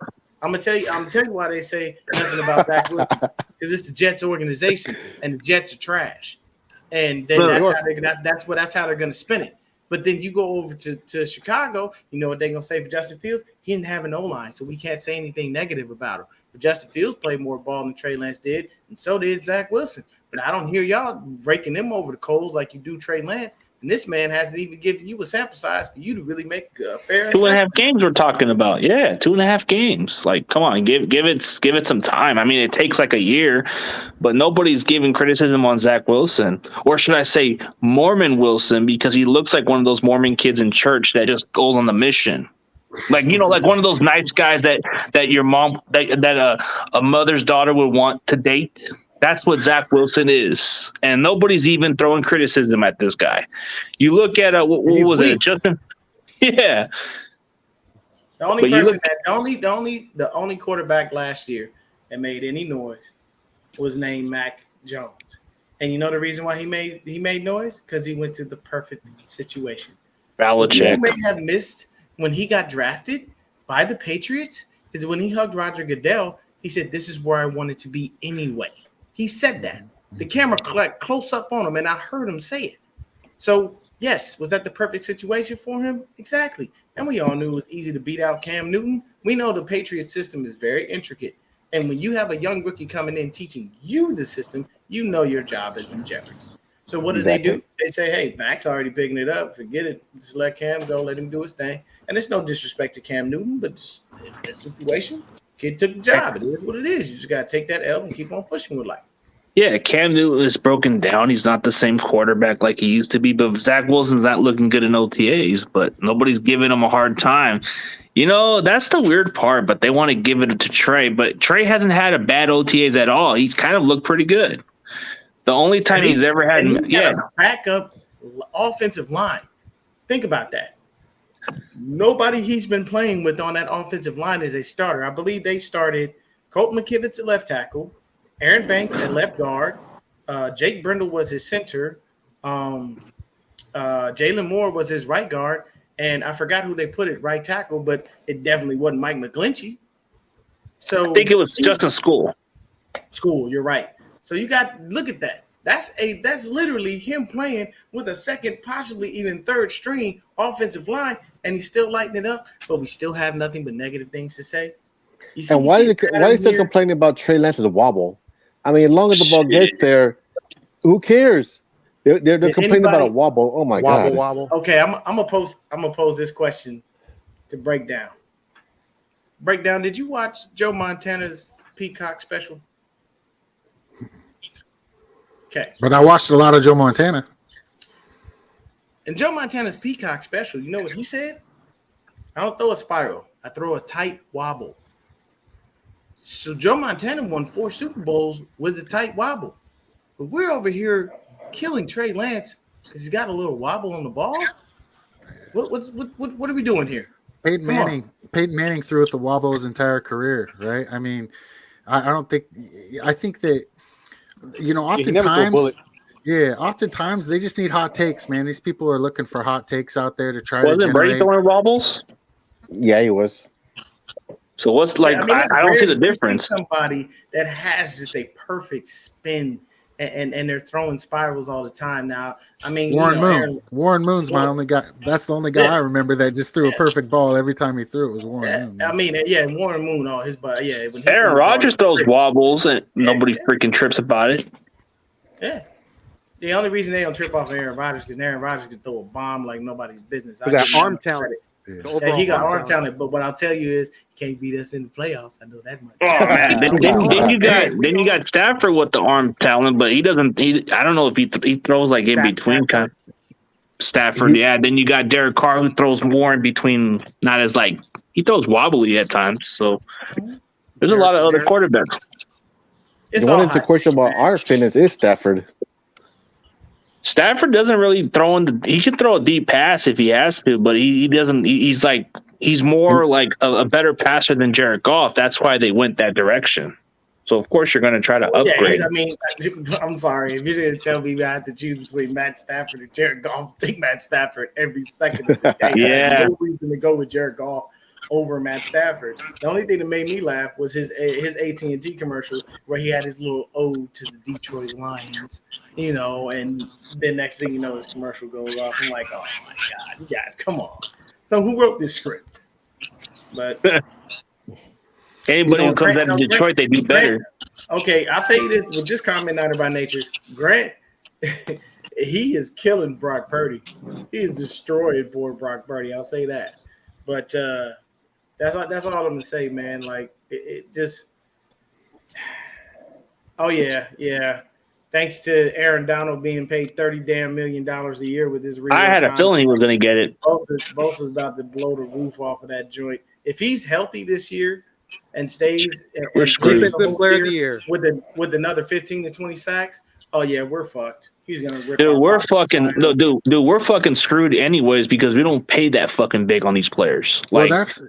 I'm gonna tell you why they say nothing about Zach Wilson, because it's the Jets organization and the Jets are trash, and then that's how they're gonna spin it. But then you go over to Chicago, you know what they're gonna say for Justin Fields? He didn't have an O-line, so we can't say anything negative about him. But Justin Fields played more ball than Trey Lance did, and so did Zach Wilson. But I don't hear y'all raking them over the coals like you do Trey Lance. And this man hasn't even given you a sample size for you to really make a fair 2.5 games we're talking about. Yeah, 2.5 games. Like, come on, give it some time. I mean, it takes like a year, but nobody's giving criticism on Zach Wilson. Or should I say Mormon Wilson, because he looks like one of those Mormon kids in church that just goes on the mission. Like, like one of those nice guys that your mom, that a mother's daughter would want to date. That's what Zach Wilson is. And nobody's even throwing criticism at this guy. You look at what was it? Justin? Yeah. The only quarterback last year that made any noise was named Mac Jones. And you know the reason why he made noise? Because he went to the perfect situation. Belichick. Who may have missed when he got drafted by the Patriots is when he hugged Roger Goodell. He said, "This is where I wanted to be anyway." He said that. The camera collect close up on him, and I heard him say it. So, yes, was that the perfect situation for him? Exactly. And we all knew it was easy to beat out Cam Newton. We know the Patriots system is very intricate. And when you have a young rookie coming in teaching you the system, you know your job is in jeopardy. So what do? They say, "Hey, Mac's already picking it up. Forget it. Just let Cam go. Let him do his thing." And it's no disrespect to Cam Newton, but in this situation, kid took the job. It is what it is. You just got to take that L and keep on pushing with life. Yeah, Cam Newton is broken down. He's not the same quarterback like he used to be. But Zach Wilson's not looking good in OTAs, but nobody's giving him a hard time. That's the weird part, but they want to give it to Trey. But Trey hasn't had a bad OTAs at all. He's kind of looked pretty good. The only time he's ever had a backup offensive line. Think about that. Nobody he's been playing with on that offensive line is a starter. I believe they started Colt McKivitz at left tackle, Aaron Banks at left guard, Jake Brindle was his center, Jalen Moore was his right guard, and I forgot who they put at right tackle, but it definitely wasn't Mike McGlinchey. So I think it was Justin School. You're right. So look at that. That's literally him playing with a second, possibly even third string offensive line, and he's still lighting it up, but we still have nothing but negative things to say. Why is he still complaining about Trey Lance's wobble? I mean, as long as the ball gets there, who cares? They're complaining about a wobble. Oh my god! Wobble. Okay, I'm gonna pose this question to Breakdown. Breakdown, did you watch Joe Montana's Peacock special? Okay. But I watched a lot of Joe Montana. In Joe Montana's Peacock special, you know what he said? "I don't throw a spiral. I throw a tight wobble." So Joe Montana won 4 Super Bowls with a tight wobble. But we're over here killing Trey Lance because he's got a little wobble on the ball. What are we doing here? Peyton Manning threw with the wobble his entire career, right? I mean, I think that, oftentimes Yeah, oftentimes they just need hot takes, man. These people are looking for hot takes out there to try to Wasn't Brady generate. throwing wobbles? Yeah, he was. So what's like? I mean, it's I don't rare see the that you difference. somebody that has just a perfect spin and they're throwing spirals all the time. Now, I mean, Warren Moon. Aaron, Warren Moon's my only guy. That's the only guy I remember that just threw a perfect ball every time he threw it was Warren Moon. I mean, Warren Moon, all his butt. Yeah, when Aaron Rodgers throws wobbles and nobody freaking trips about it. Yeah. The only reason they don't trip off of Aaron Rodgers because Aaron Rodgers can throw a bomb like nobody's business. He got arm talent. Yeah, he got arm talent, but what I'll tell you is he can't beat us in the playoffs. I know that much. Oh man, then you got Stafford with the arm talent, but he doesn't. I don't know if he throws like in between kind of Stafford. Yeah, then you got Derek Carr who throws more in between. Not as like he throws wobbly at times. So there's a lot of other quarterbacks. The one that's the question about our fitness is Stafford. Stafford doesn't really throw he can throw a deep pass if he has to, but he doesn't. He's more like a better passer than Jared Goff. That's why they went that direction. So of course you're going to try to upgrade. Yeah, I mean, I'm sorry if you're going to tell me that I have to choose between Matt Stafford and Jared Goff. I'll take Matt Stafford every second of the day. Yeah, there's no reason to go with Jared Goff over Matt Stafford. The only thing that made me laugh was his AT&T commercial where he had his little ode to the Detroit Lions, and then next thing you know, his commercial goes off. I'm like, oh my God, you guys, come on. So who wrote this script? But anybody who comes out of Detroit, they do better. Okay, I'll tell you this with this comment Nighter by Nature, Grant, he is killing Brock Purdy. He is destroying poor Brock Purdy. I'll say that. But that's all I'm gonna say, man. Like it just. Oh yeah. Thanks to Aaron Donald being paid $30 million a year with his. I had a feeling he was going to get it. Bosa is about to blow the roof off of that joint. If he's healthy this year and stays defensive player of the year with another 15 to 20 sacks, oh yeah, we're fucked. He's gonna rip. Dude, we're fucking screwed anyways because we don't pay that fucking big on these players. Well, that's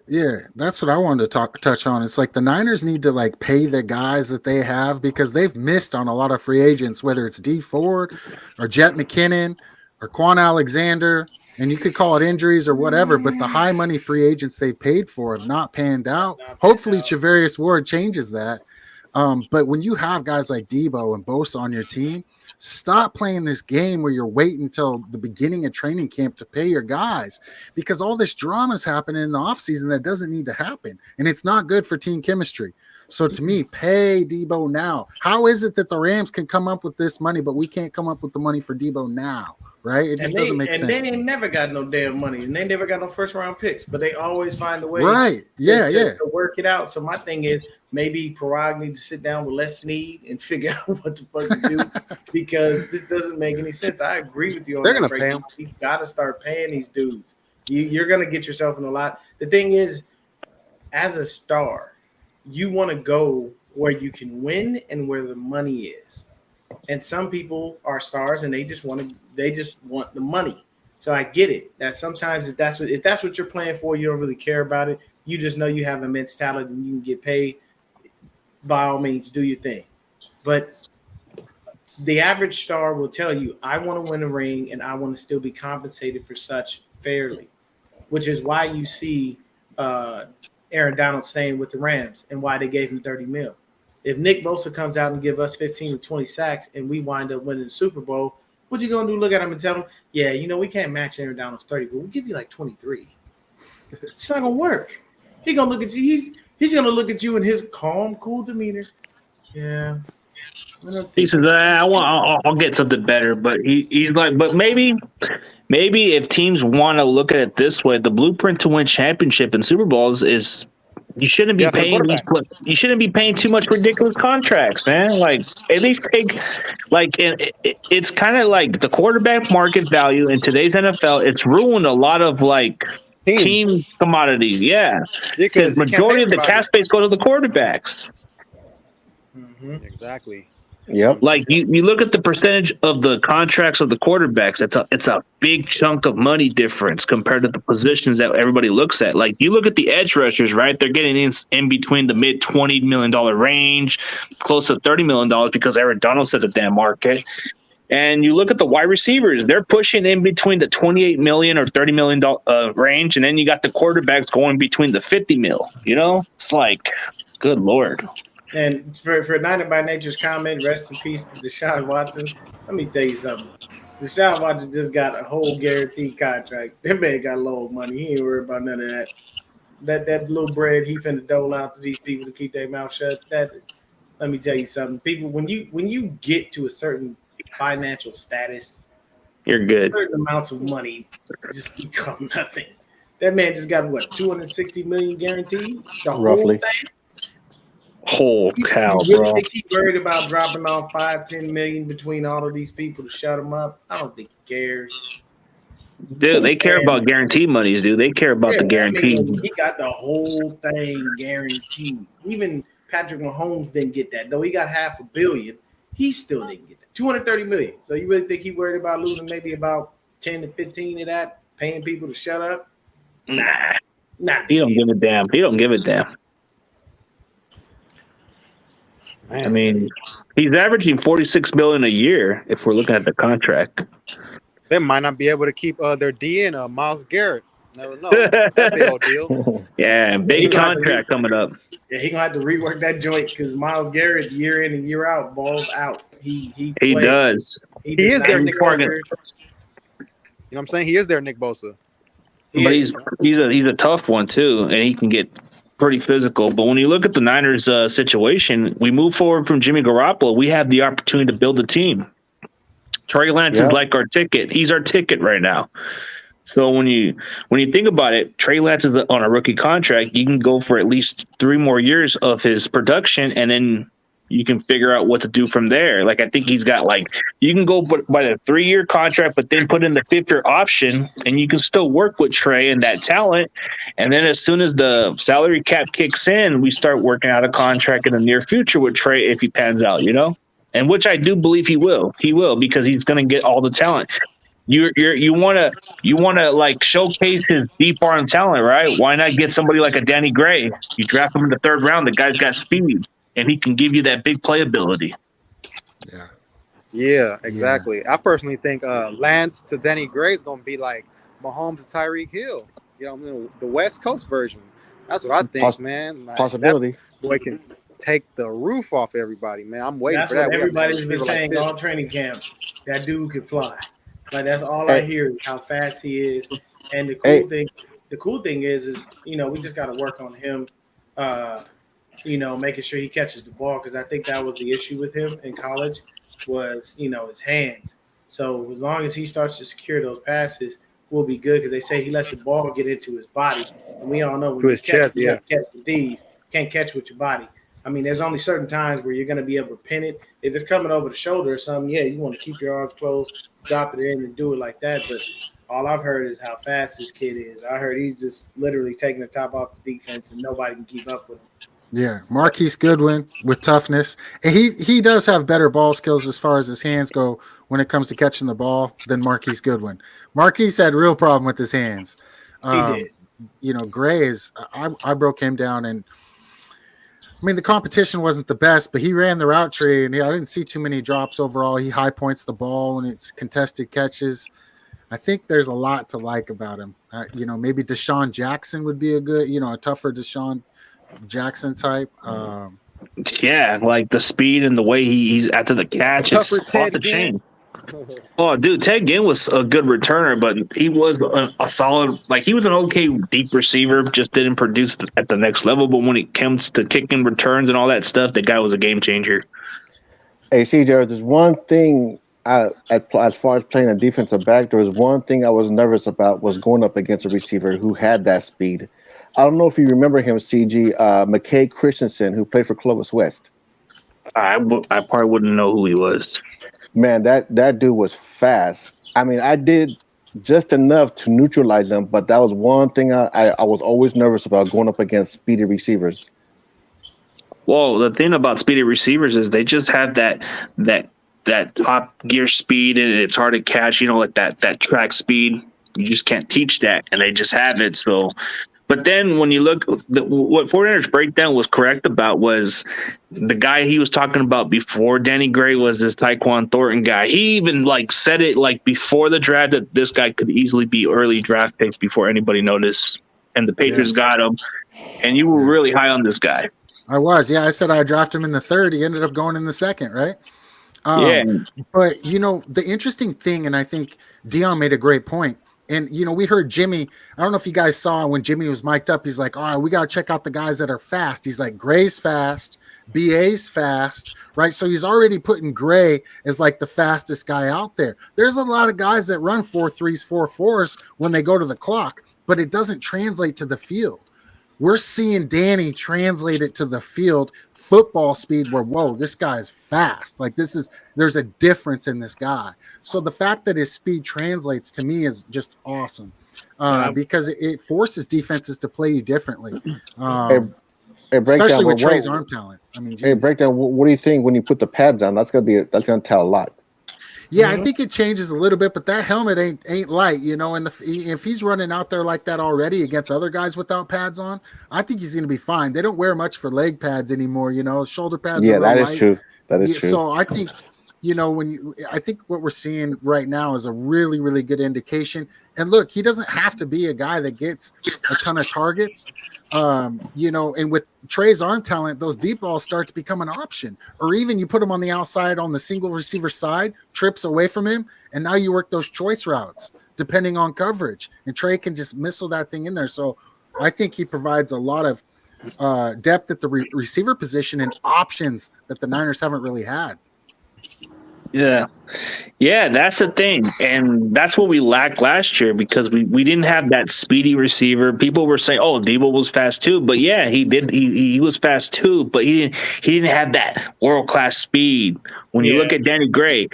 what I wanted to touch on. It's like the Niners need to like pay the guys that they have because they've missed on a lot of free agents, whether it's D Ford or Jet McKinnon or Quan Alexander, and you could call it injuries or whatever. But the high money free agents they've paid for have not panned out. Hopefully, Charvarius Ward changes that. But when you have guys like Debo and Bosa on your team, stop playing this game where you're waiting until the beginning of training camp to pay your guys because all this drama is happening in the offseason that doesn't need to happen. And it's not good for team chemistry. So to me, pay Debo now. How is it that the Rams can come up with this money, but we can't come up with the money for Debo now? Right? It just doesn't make sense. And they ain't never got no damn money, and they never got no first round picks, but they always find a way to work it out. So my thing is maybe Parag needs to sit down with Les Snead and figure out what the fuck to do because this doesn't make any sense. I agree with you on They're that. Gonna pay them. You got to start paying these dudes. You're going to get yourself in a lot. The thing is, as a star, you want to go where you can win and where the money is. And some people are stars and they just want the money. So I get it. That sometimes if that's what you're playing for, you don't really care about it. You just know you have immense talent and you can get paid. By all means, do your thing. But the average star will tell you, I want to win a ring and I want to still be compensated for such fairly, which is why you see Aaron Donald staying with the Rams and why they gave him $30 million. If Nick Bosa comes out and give us 15 or 20 sacks and we wind up winning the Super Bowl, what you going to do? Look at him and tell him, yeah, we can't match Aaron Donald's 30, but we'll give you like 23. It's not going to work. He's going to look at you. He's going to look at you in his calm, cool demeanor. Yeah. He says, I'll get something better. But he's like, but maybe if teams want to look at it this way, the blueprint to win championship and Super Bowls is you shouldn't be paying too much ridiculous contracts, man. Like at least take it's kind of like the quarterback market value in today's NFL. It's ruined a lot of like team commodities. Yeah, because majority of the cap space go to the quarterbacks. Mm-hmm. Exactly. Yep. Like you look at the percentage of the contracts of the quarterbacks. It's a big chunk of money difference compared to the positions that everybody looks at. Like you look at the edge rushers, right? They're getting in between the mid $20 million range, close to $30 million because Aaron Donald set the damn market. And you look at the wide receivers; they're pushing in between the 28 million or 30 million range, and then you got the quarterbacks going between the 50 mil. You know, it's like, good lord. And for Niner by Nature's comment, rest in peace to Deshaun Watson. Let me tell you something. Deshaun Watson just got a whole guaranteed contract. That man got low money. He ain't worried about none of that. That little bread he finna dole out to these people to keep their mouth shut. That, let me tell you something. People, when you get to a certain financial status, You're good. certain amounts of money just become nothing. That man just got what, 260 million guaranteed? The Roughly. whole thing. Whole cow, You really bro. think he's worried about dropping off 5-10 million between all of these people to shut him up? I don't think he cares. Dude, they care And, about guaranteed monies, dude. They care about the I guaranteed. mean, he got the whole thing guaranteed. Even Patrick Mahomes didn't get that. Though he got $500 million, he still didn't get that. 230 million. So you really think he worried about losing maybe about 10 to 15 of that, paying people to shut up? Nah, Not he don't give a damn. He don't give a damn. Man. I mean, he's averaging 46 million a year if we're looking at the contract. They might not be able to keep their DN, Miles Garrett. Never know. That big old deal. Yeah, big contract coming up. Yeah, he gonna have to rework that joint because Miles Garrett, year in and year out, balls out. He does. He is their Nick Bosa. Bosa. You know what I'm saying? He is their Nick Bosa. But he's a tough one too, and he can get pretty physical. But when you look at the Niners situation, we move forward from Jimmy Garoppolo. We have the opportunity to build a team. Trey Lance is like our ticket. He's our ticket right now. So when you think about it, Trey Lance is on a rookie contract. You can go for at least 3 more years of his production, and then you can figure out what to do from there. Like I think he's got you can go by the 3-year contract, but then put in the 5th-year option, and you can still work with Trey and that talent. And then as soon as the salary cap kicks in, we start working out a contract in the near future with Trey if he pans out, you know? And which I do believe he will. He will, because he's going to get all the talent. You want to like showcase his deep arm talent, right? Why not get somebody like a Danny Gray? You draft him in the 3rd round. The guy's got speed, and he can give you that big playability. Yeah, exactly. Yeah. I personally think Lance to Danny Gray is going to be like Mahomes to Tyreek Hill. You know, the West Coast version. That's what I think, man. Like, possibility. That boy can take the roof off everybody, man. I'm waiting for that. That's what everybody's been saying all training camp. That dude can fly. Like that's all I hear is how fast he is. And the cool thing is we just got to work on him. Making sure he catches the ball, because I think that was the issue with him in college was his hands. So as long as he starts to secure those passes, we'll be good, because they say he lets the ball get into his body, and we all know when you catch with these, can't catch with your body. I mean, there's only certain times where you're going to be able to pin it. If it's coming over the shoulder or something, you want to keep your arms closed, drop it in, and do it like that. But all I've heard is how fast this kid is. I heard he's just literally taking the top off the defense, and nobody can keep up with him. Yeah, Marquise Goodwin with toughness. And he does have better ball skills as far as his hands go when it comes to catching the ball than Marquise Goodwin. Marquise had a real problem with his hands. He did. Gray is – I broke him down, and I mean, the competition wasn't the best, but he ran the route tree, and I didn't see too many drops overall. He high points the ball when it's contested catches. I think there's a lot to like about him. Maybe Deshaun Jackson would be a good, a tougher Deshaun Jackson type. Like the speed and the way he's after the catch, it's off the chain. Oh, dude, Ted Ginn was a good returner, but he was a solid, he was an okay deep receiver, just didn't produce at the next level. But when it comes to kicking returns and all that stuff, the guy was a game changer. Hey, CJ, there's one thing as far as playing a defensive back, there was one thing I was nervous about was going up against a receiver who had that speed. I don't know if you remember him, CG, McKay Christensen, who played for Clovis West. I probably wouldn't know who he was. Man, that dude was fast. I mean, I did just enough to neutralize him, but that was one thing I was always nervous about, going up against speedy receivers. Well, the thing about speedy receivers is they just have that top gear speed, and it's hard to catch, like that track speed. You just can't teach that, and they just have it. So But then when you look, what 49ers breakdown was correct about was the guy he was talking about before Danny Gray was this Tyquan Thornton guy. He even like said it like before the draft that this guy could easily be early draft pick before anybody noticed. And the Patriots got him. And you were really high on this guy. I was. Yeah, I said I drafted him in the third. He ended up going in the second, right? But, you know, the interesting thing, and I think Dion made a great point, and, you know, we heard Jimmy, I don't know if you guys saw when Jimmy was mic'd up, he's like, all right, we got to check out the guys that are fast. He's like, Gray's fast, BA's fast, right? So he's already putting Gray as like the fastest guy out there. There's a lot of guys that run 4.3s, 4.4s when they go to the clock, but it doesn't translate to the field. We're seeing Danny translate it to the field, football speed, where, whoa, this guy is fast. Like there's a difference in this guy. So the fact that his speed translates to me is just awesome because it forces defenses to play you differently. Especially with Trey's arm talent. I mean, geez. Breakdown. What do you think when you put the pads on? That's gonna tell a lot. Yeah, I think it changes a little bit, but that helmet ain't light, you know. And if he's running out there like that already against other guys without pads on, I think he's going to be fine. They don't wear much for leg pads anymore, you know. Shoulder pads. Yeah, that is true. That is true. So I think, you know, I think what we're seeing right now is a really, really good indication. And look, he doesn't have to be a guy that gets a ton of targets. You know, and with Trey's arm talent, those deep balls start to become an option. Or even you put him on the outside on the single receiver side, trips away from him, and now you work those choice routes depending on coverage. And Trey can just missile that thing in there. So I think he provides a lot of depth at the receiver position and options that the Niners haven't really had. Yeah, that's the thing. And that's what we lacked last year because we didn't have that speedy receiver. People were saying, oh, Debo was fast too. But yeah, he did. He was fast too, but he didn't have that world-class speed. When you look at Danny Gray,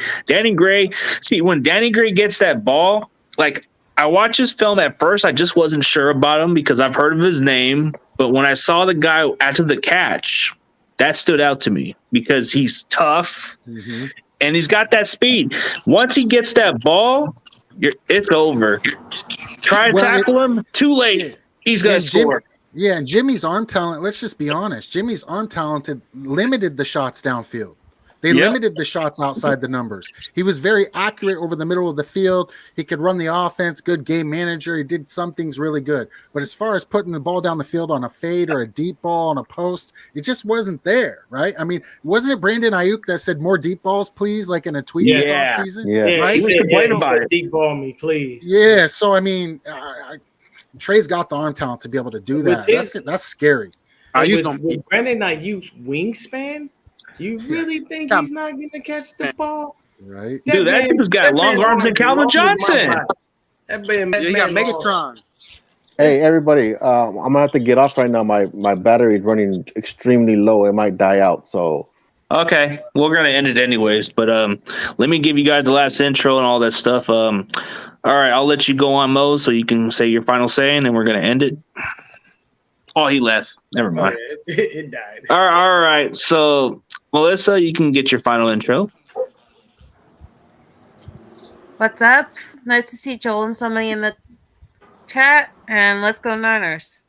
see, when Danny Gray gets that ball, like I watched his film at first, I just wasn't sure about him because I've heard of his name. But when I saw the guy after the catch, that stood out to me because he's tough. Mm-hmm. And he's got that speed. Once he gets that ball, it's over. Try to tackle him, too late. He's going to score. And Jimmy's arm talent, let's just be honest. Jimmy's arm talent limited the shots downfield. They limited the shots outside the numbers. He was very accurate over the middle of the field. He could run the offense, good game manager. He did some things really good. But as far as putting the ball down the field on a fade or a deep ball on a post, it just wasn't there, right? I mean, wasn't it Brandon Ayuk that said more deep balls, please, like in a tweet this offseason? Yeah, right? He was complaining about it. Deep ball me, please. Yeah, so, I mean, Trey's got the arm talent to be able to do that. That's scary. With Brandon Ayuk's wingspan, you really think he's not going to catch the ball? Right. Dude, that dude's got long arms than Calvin Johnson. That man got Megatron. Hey, everybody, I'm going to have to get off right now. My battery is running extremely low. It might die out, so. Okay, we're going to end it anyways. But let me give you guys the last intro and all that stuff. All right, I'll let you go on, Mo, so you can say your final say, and then we're going to end it. Oh, he left. Never mind. Oh, yeah, it died. All right. So, Melissa, you can get your final intro. What's up? Nice to see Joel and somebody in the chat. And let's go Niners.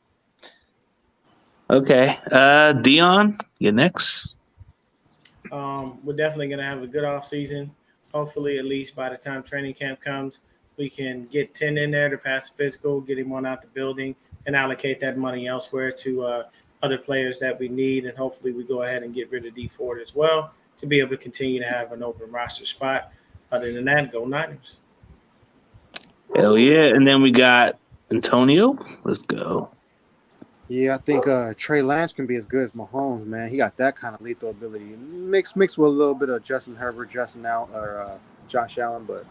Okay. Dion, you next. We're definitely going to have a good off season. Hopefully, at least by the time training camp comes, we can get 10 in there to pass the physical, get him on out the building, and allocate that money elsewhere to other players that we need. And hopefully we go ahead and get rid of D Ford as well to be able to continue to have an open roster spot. Other than that, go Niners. Hell yeah. And then we got Antonio. Let's go. Yeah, I think Trey Lance can be as good as Mahomes, man. He got that kind of lethal ability. Mixed with a little bit of Justin Herbert, Josh Allen. But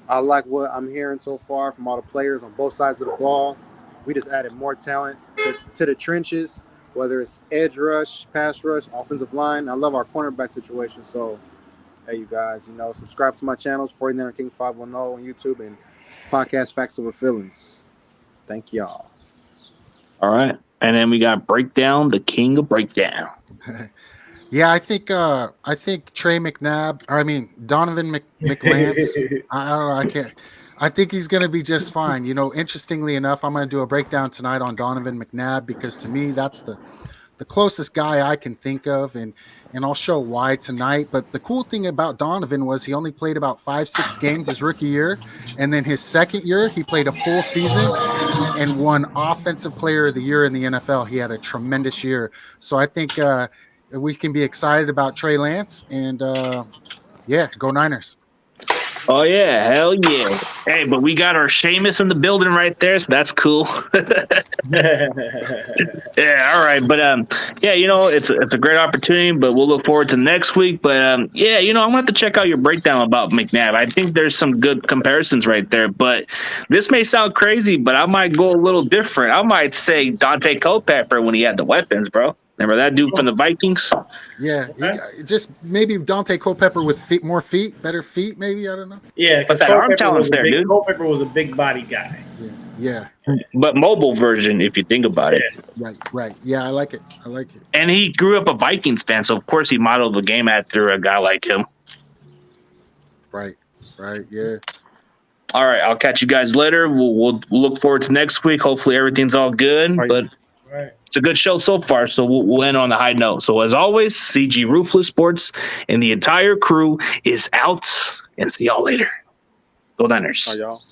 I like what I'm hearing so far from all the players on both sides of the ball. We just added more talent to the trenches, whether it's edge rush, pass rush, offensive line. I love our cornerback situation. So, hey, you guys, subscribe to my channels, 49er King 510 on YouTube and podcast Facts Over Feelings. Thank y'all. All right. And then we got Breakdown, the king of breakdown. Yeah, I think Trey McNabb, Donovan McLance. I don't know. I think he's going to be just fine. You know, interestingly enough, I'm going to do a breakdown tonight on Donovan McNabb because to me, that's the closest guy I can think of, and I'll show why tonight. But the cool thing about Donovan was he only played about 5-6 games his rookie year, and then his second year he played a full season and won Offensive Player of the Year in the NFL. He had a tremendous year, so I think we can be excited about Trey Lance, and yeah, go Niners. Oh yeah, hell yeah! Hey, but we got our Sheamus in the building right there, so that's cool. Yeah, all right, but yeah, you know, it's a great opportunity, but we'll look forward to next week. But yeah, you know, I'm gonna have to check out your breakdown about McNabb. I think there's some good comparisons right there, but this may sound crazy, but I might go a little different. I might say Dante Culpepper when he had the weapons, bro. Remember that dude from the Vikings? Yeah, just maybe Dante Culpepper with more feet, better feet, maybe. I don't know. Yeah, because that arm talent's there, dude. Culpepper was a big body guy. Yeah. But mobile version, if you think about it. Right. Yeah, I like it. And he grew up a Vikings fan, so of course he modeled the game after a guy like him. Right, yeah. All right, I'll catch you guys later. We'll look forward to next week. Hopefully everything's all good, but it's a good show so far, so we'll end on a high note. So as always, CG Ruthless Sports and the entire crew is out, and see y'all later. Go Niners. All right, y'all.